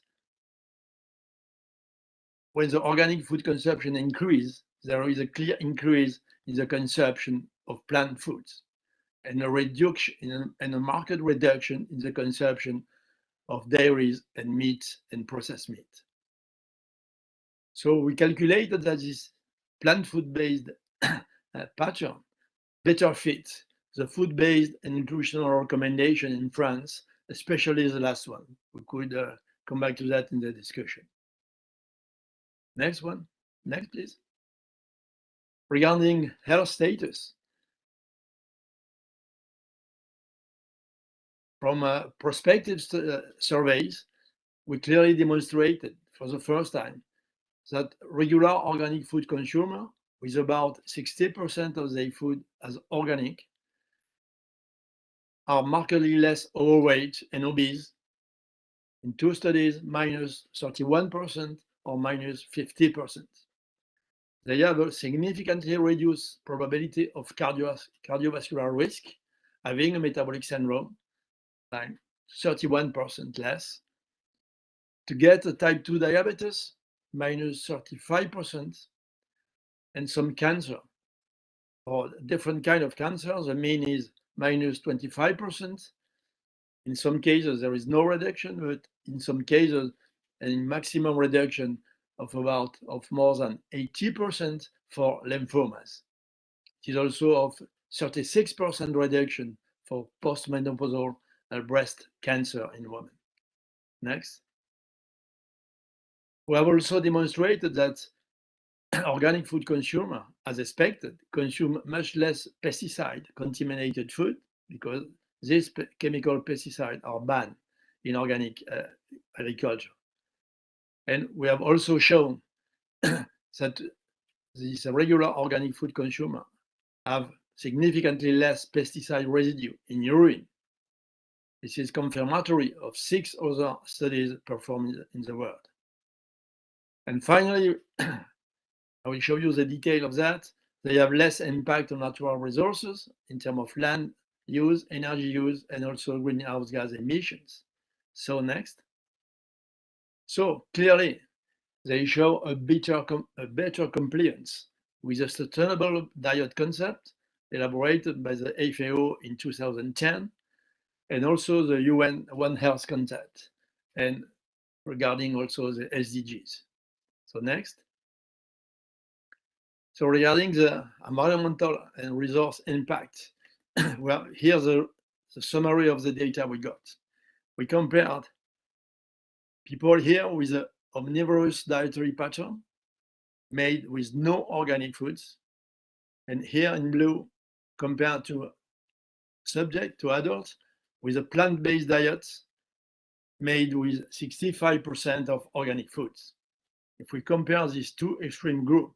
when the organic food consumption increases, there is a clear increase in the consumption of plant foods and a reduction and a marked reduction in the consumption of dairies and meat and processed meat. So we calculated that this plant food-based pattern better fits the food-based and nutritional recommendation in France, especially the last one. We could come back to that in the discussion. Next one. Next, please. Regarding health status, from prospective surveys, we clearly demonstrated for the first time that regular organic food consumer, with about 60% of their food as organic, are markedly less overweight and obese. In 2 studies, minus 31% or minus 50%. They have a significantly reduced probability of cardiovascular risk, having a metabolic syndrome, like 31% less. To get a type 2 diabetes, minus 35%, and some cancer, or different kind of cancer, the mean is minus 25%. In some cases, there is no reduction, but in some cases, a maximum reduction of more than 80% for lymphomas. It is also of 36% reduction for postmenopausal breast cancer in women. Next. We have also demonstrated that organic food consumer, as expected, consume much less pesticide-contaminated food because these chemical pesticides are banned in organic agriculture. And we have also shown that these regular organic food consumer have significantly less pesticide residue in urine. This is confirmatory of 6 other studies performed in the world. And finally, I will show you the detail of that. They have less impact on natural resources in terms of land use, energy use, and also greenhouse gas emissions. So next. So clearly, they show a better compliance with a sustainable diet concept elaborated by the FAO in 2010, and also the UN One Health concept, and regarding also the SDGs. So next. So regarding the environmental and resource impact, well, here's the summary of the data we got. We compared people here with an omnivorous dietary pattern made with no organic foods, and here in blue, compared to subject, to adults, with a plant-based diet made with 65% of organic foods. If we compare these two extreme groups,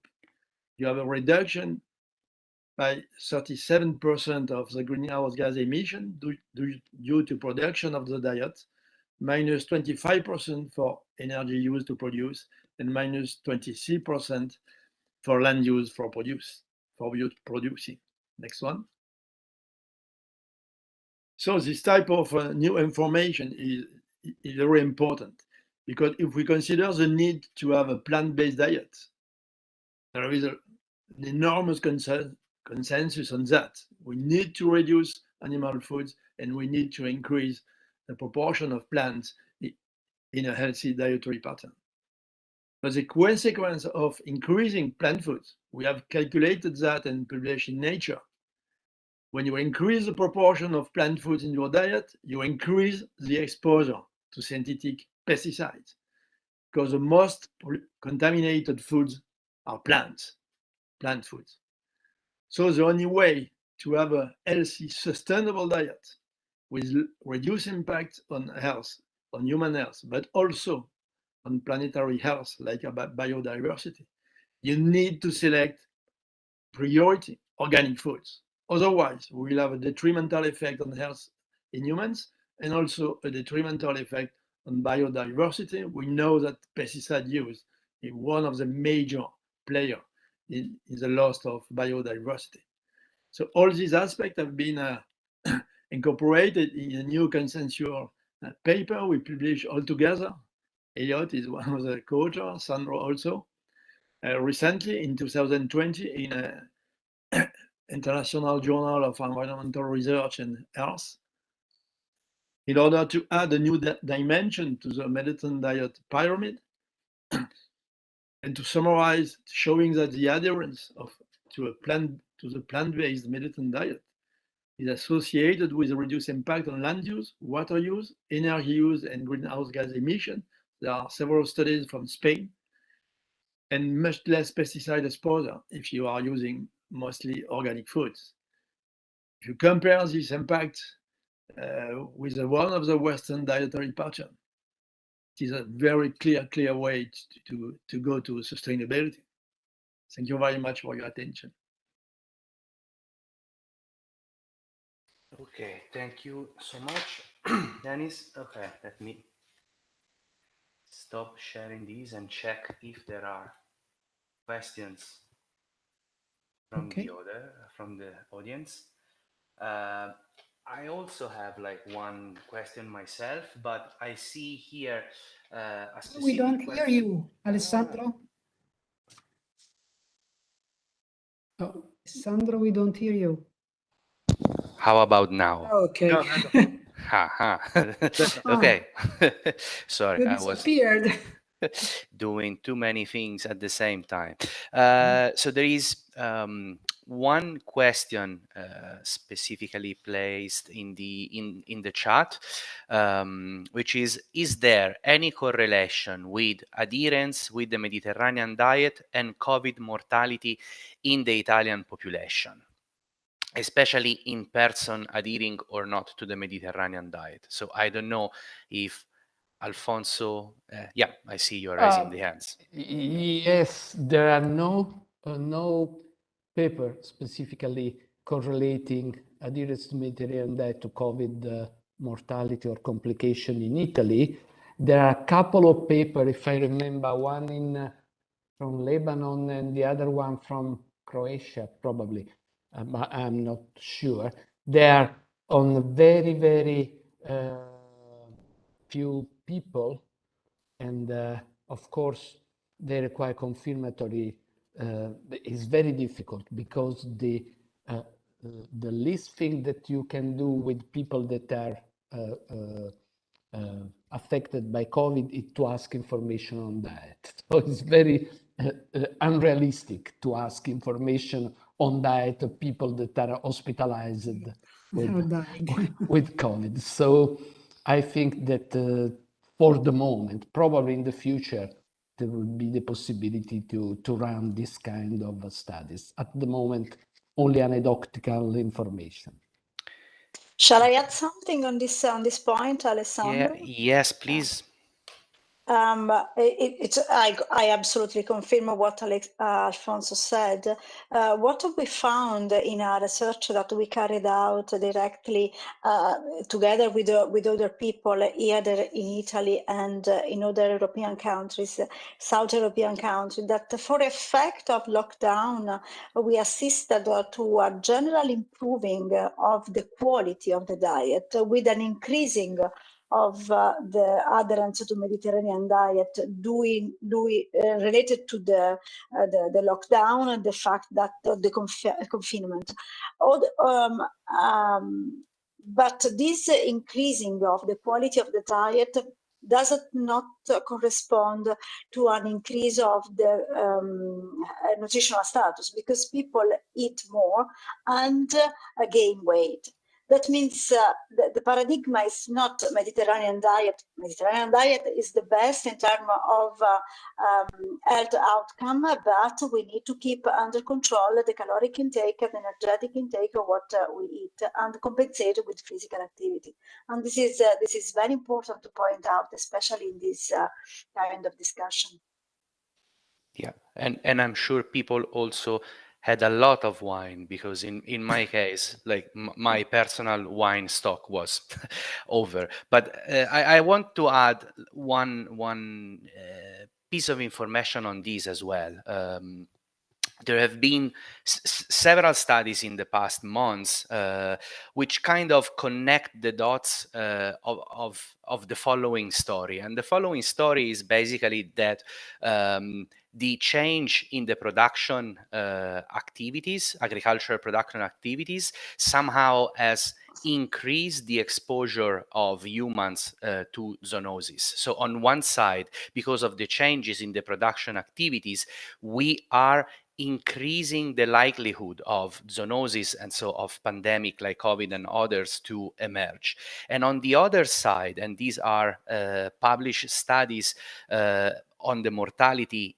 you have a reduction by 37% of the greenhouse gas emission due to production of the diet, minus 25% for energy used to produce, and minus 23% for land use for producing. Next one. So this type of new information is very important, because if we consider the need to have a plant-based diet, there is an enormous consensus on that. We need to reduce animal foods, and we need to increase the proportion of plants in a healthy dietary pattern. But the consequence of increasing plant foods, we have calculated that and published in Nature. When you increase the proportion of plant foods in your diet, you increase the exposure to synthetic pesticides, because the most contaminated foods are plant foods. So the only way to have a healthy, sustainable diet with reduced impact on health, on human health, but also on planetary health, like about biodiversity, you need to select priority organic foods. Otherwise, we will have a detrimental effect on health in humans, and also a detrimental effect on biodiversity. We know that pesticide use is one of the major players in the loss of biodiversity. So all these aspects have been incorporated in a new consensual paper we published all together. Elliot is one of the co-authors, Sandro also, recently in 2020 in a International Journal of Environmental Research and Health, in order to add a new dimension to the Mediterranean diet pyramid, and to summarize, showing that the adherence to the plant-based Mediterranean diet is associated with a reduced impact on land use, water use, energy use, and greenhouse gas emission. There are several studies from Spain, and much less pesticide exposure if you are using mostly organic foods. If you compare this impact with one of the Western dietary pattern. It is a very clear way to go to sustainability. Thank you very much for your attention. Okay, thank you so much, Dennis. Okay, let me stop sharing these and check if there are questions from the audience. I also have like one question myself, but I see here a specific We don't hear you, Alessandro. Oh, Alessandro, we don't hear you. How about now? Okay. Okay. Sorry, You I was disappeared. doing too many things at the same time. So there is one question specifically placed in the chat, which is there any correlation with adherence with the Mediterranean diet and COVID mortality in the Italian population, especially in person adhering or not to the Mediterranean diet? So I don't know if Alfonso, yeah, I see you're raising the hands. Yes, there are no paper specifically correlating adherence to Mediterranean diet to COVID mortality or complication in Italy. There are a couple of papers, if I remember, one from Lebanon and the other one from Croatia, probably. But I'm not sure. They are on very few people, and of course they require confirmatory. It's very difficult because the least thing that you can do with people that are affected by COVID is to ask information on diet. So it's very unrealistic to ask information on diet of people that are hospitalized with COVID. So I think that for the moment, probably in the future, there will be the possibility to run this kind of studies. At the moment, only anecdotal information. Shall I add something on this point, Alessandro? Yeah, yes, please. I absolutely confirm what Alfonso said. What we found in our research that we carried out directly together with other people either in Italy and in other European countries, South European countries, that for effect of lockdown, we assisted to a general improving of the quality of the diet with an increasing of the adherence to Mediterranean diet related to the lockdown and the fact that the confinement. But this increasing of the quality of the diet does not correspond to an increase of the nutritional status, because people eat more and gain weight. That means the paradigm is not Mediterranean diet. Mediterranean diet is the best in terms of health outcome, but we need to keep under control the caloric intake and energetic intake of what we eat and compensate with physical activity. And this is very important to point out, especially in this kind of discussion. Yeah, and I'm sure people also had a lot of wine, because in my case, like my personal wine stock was over. But I want to add one piece of information on this as well. There have been several studies in the past months which kind of connect the dots of the following story. And the following story is basically that the change in the production activities, agricultural production activities, somehow has increased the exposure of humans to zoonosis. So on one side, because of the changes in the production activities, we are increasing the likelihood of zoonosis and so of pandemic like COVID and others to emerge. And on the other side, and these are published studies on the mortality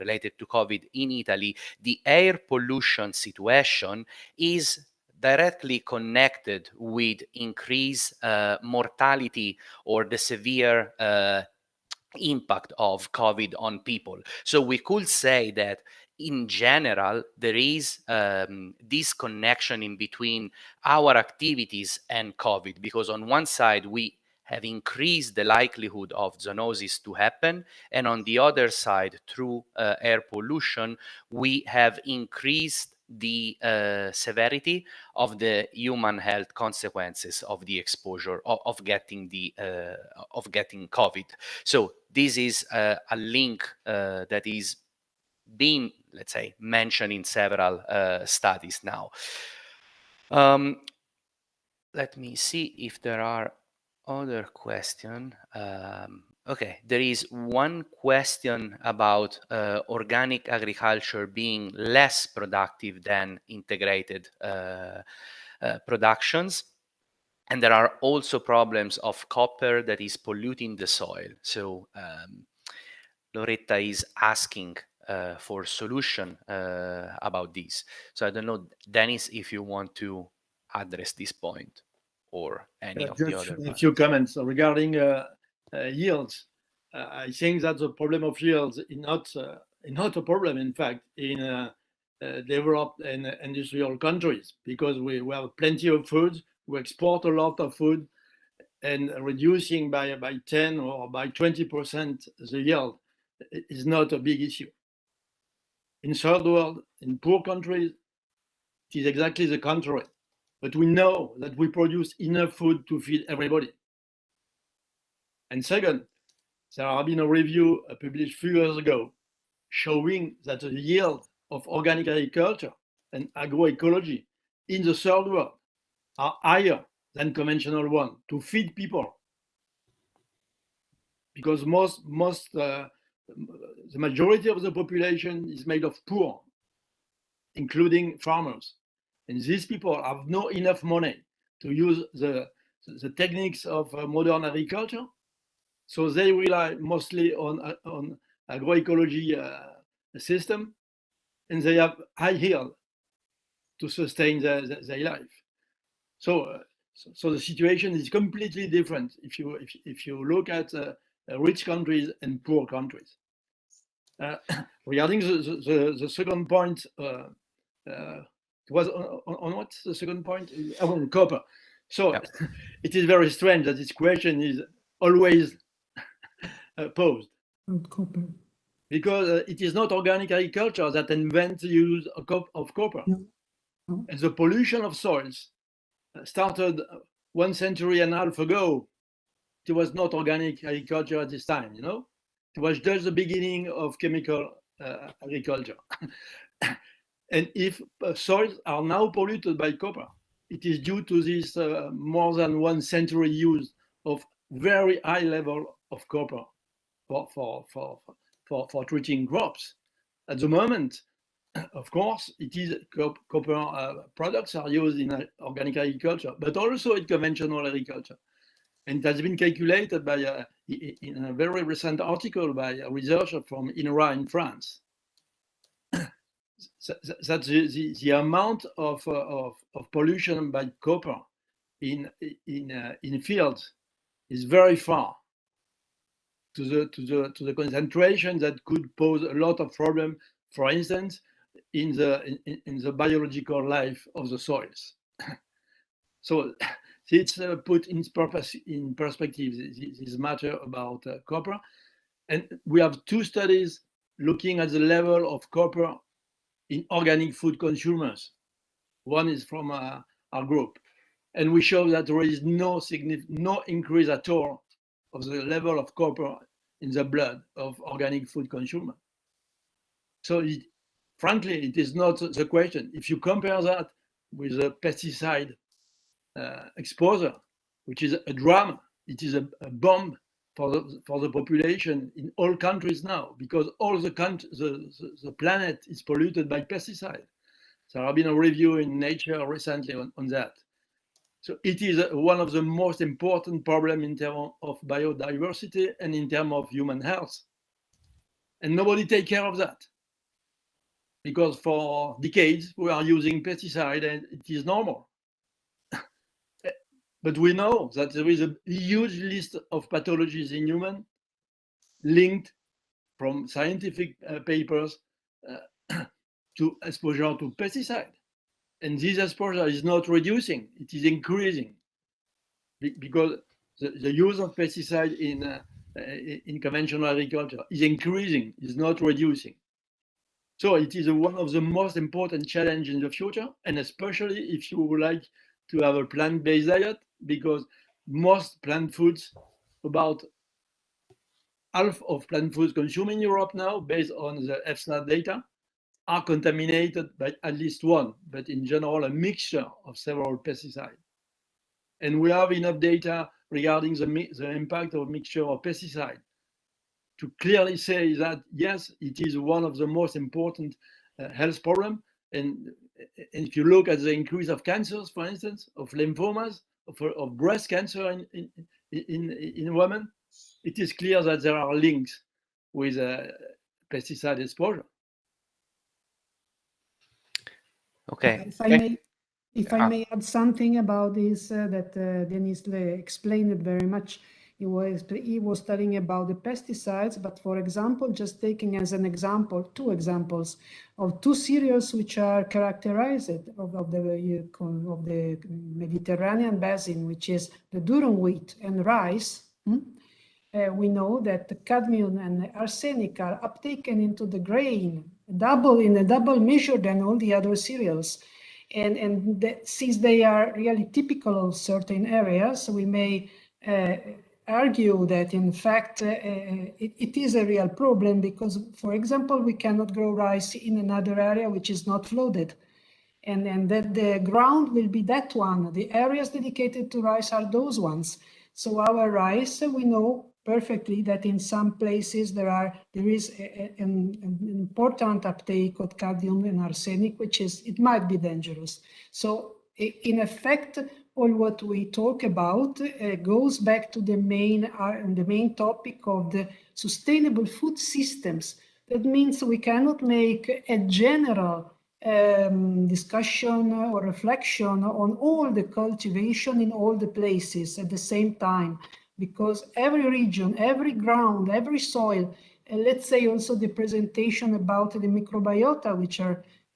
related to COVID in Italy, the air pollution situation is directly connected with increased mortality or the severe impact of COVID on people. So we could say that in general, there is this connection in between our activities and COVID, because on one side, we have increased the likelihood of zoonosis to happen, and on the other side, through air pollution, we have increased the severity of the human health consequences of the exposure of getting COVID. So this is a link that is being, let's say, mentioned in several studies now. Let me see if there are other questions. Okay, there is one question about organic agriculture being less productive than integrated productions. And there are also problems of copper that is polluting the soil. So Loretta is asking for solution about this. So I don't know, Dennis, if you want to address this point or any of the other a few comments regarding yields. I think that the problem of yields is not a problem, in fact, in developed and industrial countries, because we have plenty of food, we export a lot of food, and reducing by 10 or by 20% the yield is not a big issue. In third world, in poor countries, it is exactly the contrary. But we know that we produce enough food to feed everybody. And second, there has been a review published a few years ago showing that the yield of organic agriculture and agroecology in the third world are higher than conventional one to feed people. Because the majority of the population is made of poor, including farmers. And these people have not enough money to use the techniques of modern agriculture. So they rely mostly on agroecology system, and they have high yield to sustain their life. So the situation is completely different if you look at rich countries and poor countries. Regarding the second point, it was on what the second point? On copper. So yeah. It is very strange that this question is always posed. Copper. Because it is not organic agriculture that invents the use of copper. No. No. And the pollution of soils started 1.5 centuries ago. It was not organic agriculture at this time, you know? It was just the beginning of chemical agriculture. And if soils are now polluted by copper, it is due to this more than 1 century use of very high level of copper for treating crops. At the moment, of course, it is copper products are used in organic agriculture, but also in conventional agriculture. And it has been calculated by in a very recent article by a researcher from INRA in France. That the amount of pollution by copper in fields is very far to the concentration that could pose a lot of problem, for instance, in the biological life of the soils. So it's put in perspective this matter about copper. And we have 2 studies looking at the level of copper in organic food consumers. One is from our group. And we show that there is no increase at all of the level of copper in the blood of organic food consumers. So frankly, it is not the question. If you compare that with a pesticide exposure, which is a drama, it is a bomb for the population in all countries now, because all the planet is polluted by pesticide. There has been a review in Nature recently on that. So it is one of the most important problems in terms of biodiversity and in terms of human health. And nobody takes care of that. Because for decades, we are using pesticide and it is normal. But we know that there is a huge list of pathologies in humans linked from scientific papers to exposure to pesticide. And this exposure is not reducing, it is increasing because the use of pesticide in conventional agriculture is increasing, is not reducing. So it is one of the most important challenges in the future, and especially if you would like to have a plant-based diet, because most plant foods, about half of plant foods consumed in Europe now, based on the EFSA data, are contaminated by at least one, but in general, a mixture of several pesticides. And we have enough data regarding the impact of mixture of pesticides to clearly say that, yes, it is one of the most important health problems. And if you look at the increase of cancers, for instance, of lymphomas, of breast cancer in women, it is clear that there are links with pesticide exposure. Okay. If I may add something about this that Denis explained it very much. He was telling about the pesticides, but for example, just taking as an example, two examples of two cereals which are characterized of the Mediterranean basin, which is the durum wheat and rice. We know that the cadmium and arsenic are uptaken into the grain, in a double measure than all the other cereals. And since they are really typical of certain areas, we may argue that in fact it is a real problem because, for example, we cannot grow rice in another area which is not flooded. And that the ground will be that one. The areas dedicated to rice are those ones. So our rice, we know perfectly that in some places there is an important uptake of cadmium and arsenic, it might be dangerous. So in effect, all what we talk about goes back to the main topic of the sustainable food systems. That means we cannot make a general discussion or reflection on all the cultivation in all the places at the same time, because every region, every ground, every soil, let's say also the presentation about the microbiota, which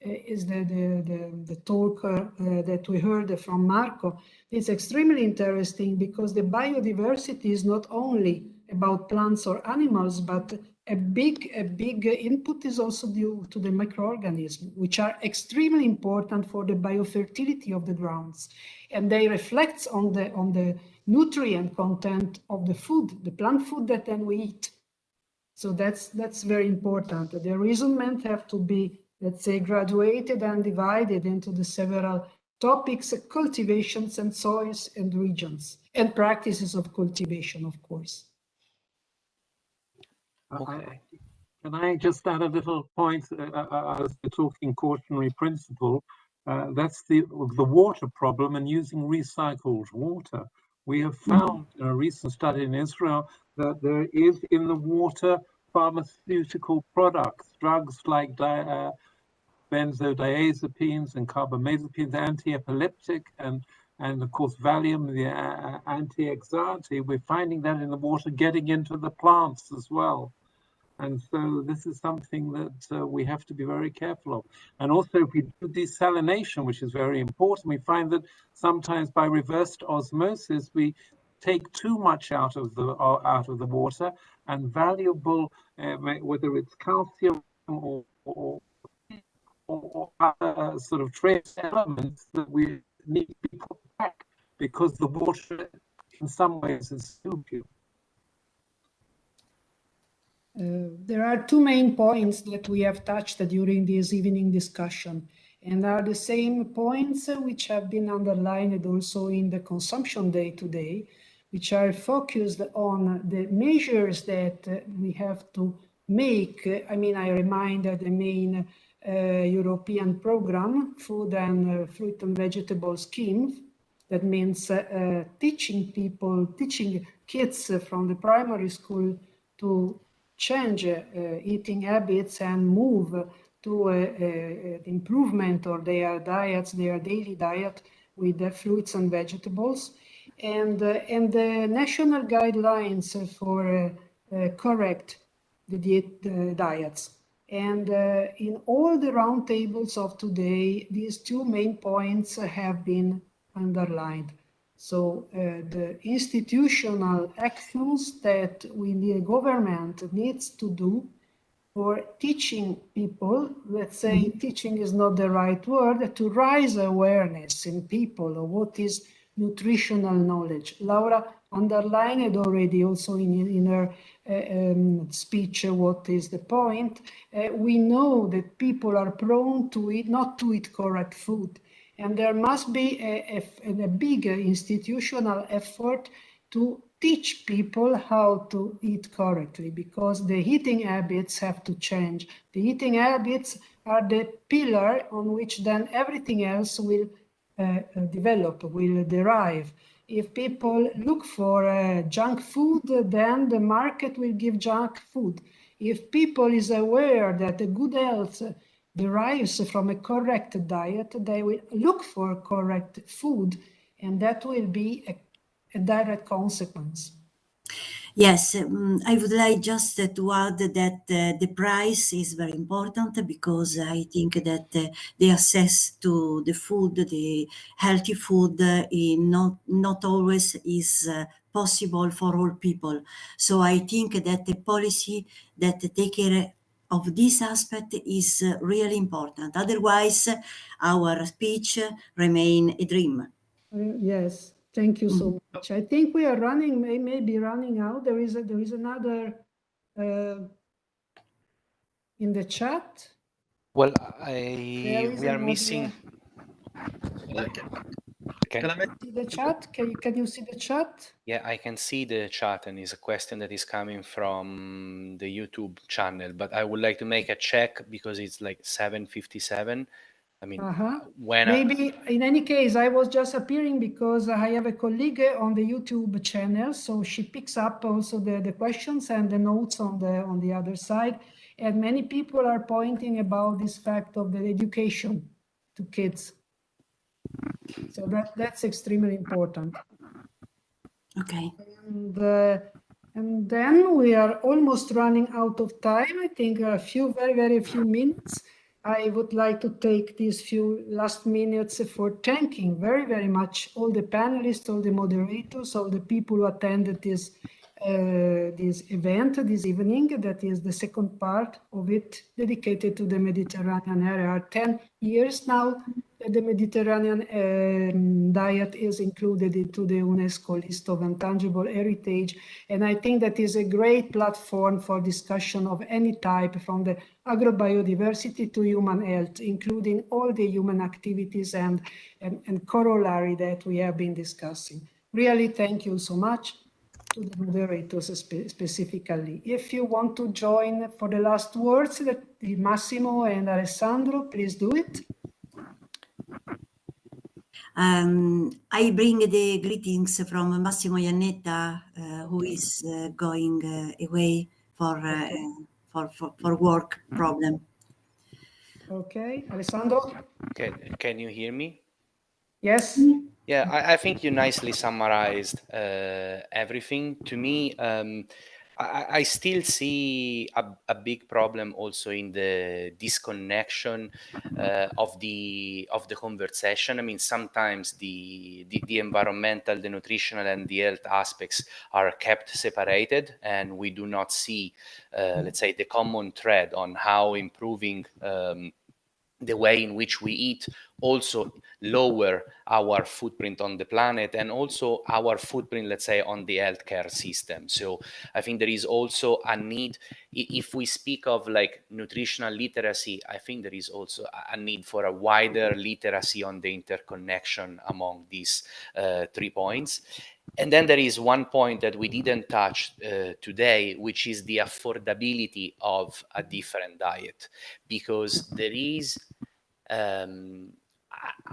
is the talk that we heard from Marco. It's extremely interesting because the biodiversity is not only about plants or animals, but a big input is also due to the microorganisms, which are extremely important for the biofertility of the grounds, and they reflect on the nutrient content of the food, the plant food that then we eat. So that's very important. The reasonment have to be, let's say, graduated and divided into the several topics, cultivations and soils and regions, and practices of cultivation, of course. Okay. Can I just add a little point as we're talking cautionary principle? That's the water problem and using recycled water. We have found in a recent study in Israel that there is in the water pharmaceutical products, drugs like benzodiazepines and carbamazepines, anti-epileptic, and of course Valium, the anti-anxiety. We're finding that in the water getting into the plants as well. And so this is something that we have to be very careful of. And also if we do desalination, which is very important, we find that sometimes by reversed osmosis, we take too much out of the water, and valuable, whether it's calcium or other sort of trace elements that we need to be put back, because the water in some ways is so pure. There are two main points that we have touched during this evening discussion, and are the same points which have been underlined also in the consumption day today, which are focused on the measures that we have to make. I mean, I remind that the main European program, Food and Fruit and Vegetable Scheme, that means teaching kids from the primary school to change eating habits and move to improvement of their diets, their daily diet with the fruits and vegetables. and the national guidelines for correct the diets. And in all the roundtables of today, these two main points have been underlined. So the institutional actions that the government needs to do for teaching people, let's say teaching is not the right word, to raise awareness in people of what is nutritional knowledge. Laura underlined already also in her speech what is the point. We know that people are prone to eat, not to eat correct food. And there must be a big institutional effort to teach people how to eat correctly, because the eating habits have to change. The eating habits are the pillar on which then everything else will develop, will derive. If people look for junk food, then the market will give junk food. If people is aware that the good health derives from a correct diet, they will look for correct food, and that will be a direct consequence. Yes, I would like just to add that the price is very important, because I think that the access to the food, the healthy food, not always is possible for all people. So I think that the policy that take care of this aspect is really important. Otherwise, our speech remain a dream. Yes, thank you so much. I think we are running, maybe running out. There is another in the chat. Well, we are missing. Can I see the chat? Can you see the chat? Yeah, I can see the chat, and it's a question that is coming from the YouTube channel, but I would like to make a check because it's like 7:57. I mean, when maybe in any case, I was just appearing because I have a colleague on the YouTube channel, so she picks up also the questions and the notes on the other side. And many people are pointing about this fact of the education to kids. So that's extremely important. Okay. And then we are almost running out of time. I think a few, very few minutes. I would like to take these few last minutes for thanking very much all the panelists, all the moderators, all the people who attended this event this evening. That is the second part of it, dedicated to the Mediterranean area. 10 years now the Mediterranean diet is included into the UNESCO list of intangible heritage. And I think that is a great platform for discussion of any type, from the agrobiodiversity to human health, including all the human activities and corollary that we have been discussing. Really, thank you so much to the moderators specifically. If you want to join for the last words, Massimo and Alessandro, please do it. I bring the greetings from Massimo Iannetta, who is going away for work problem. Okay, Alessandro? Can you hear me? Yes. Yeah, I think you nicely summarized everything. To me, I still see a big problem also in the disconnection of the conversation. I mean, sometimes the environmental, the nutritional, and the health aspects are kept separated, and we do not see, let's say, the common thread on how improving the way in which we eat also lower our footprint on the planet, and also our footprint, let's say, on the healthcare system. So I think there is also a need, if we speak of like nutritional literacy, I think there is also a need for a wider literacy on the interconnection among these 3 points. And then there is one point that we didn't touch today, which is the affordability of a different diet, because there is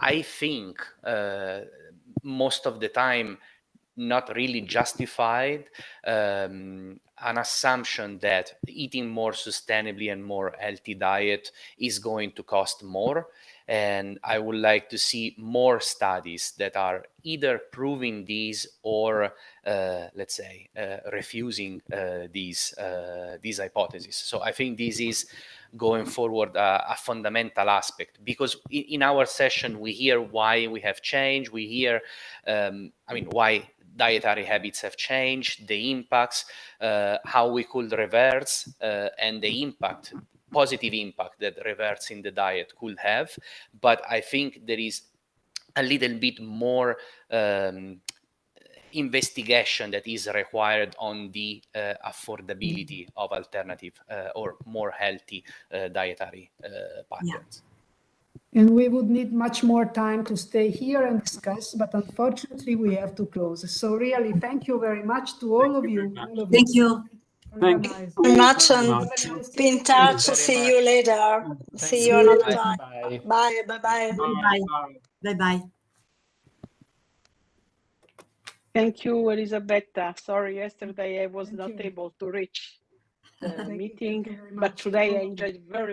I think most of the time not really justified an assumption that eating more sustainably and more healthy diet is going to cost more. And I would like to see more studies that are either proving these or, let's say, refusing these hypotheses. So I think this is going forward a fundamental aspect, because in our session we hear why we have changed, we hear, why dietary habits have changed, the impacts, how we could reverse, and the impact, positive impact that reversing the diet could have. But I think there is a little bit more investigation that is required on the affordability of alternative or more healthy dietary patterns. And we would need much more time to stay here and discuss, but unfortunately we have to close. So really, thank you very much to all of you. Thank you. Thank you much, and be in touch. See you later. See you another time. Bye. Bye. Bye. Thank you, Elisabetta. Sorry, yesterday I was not able to reach the meeting, but today I enjoyed very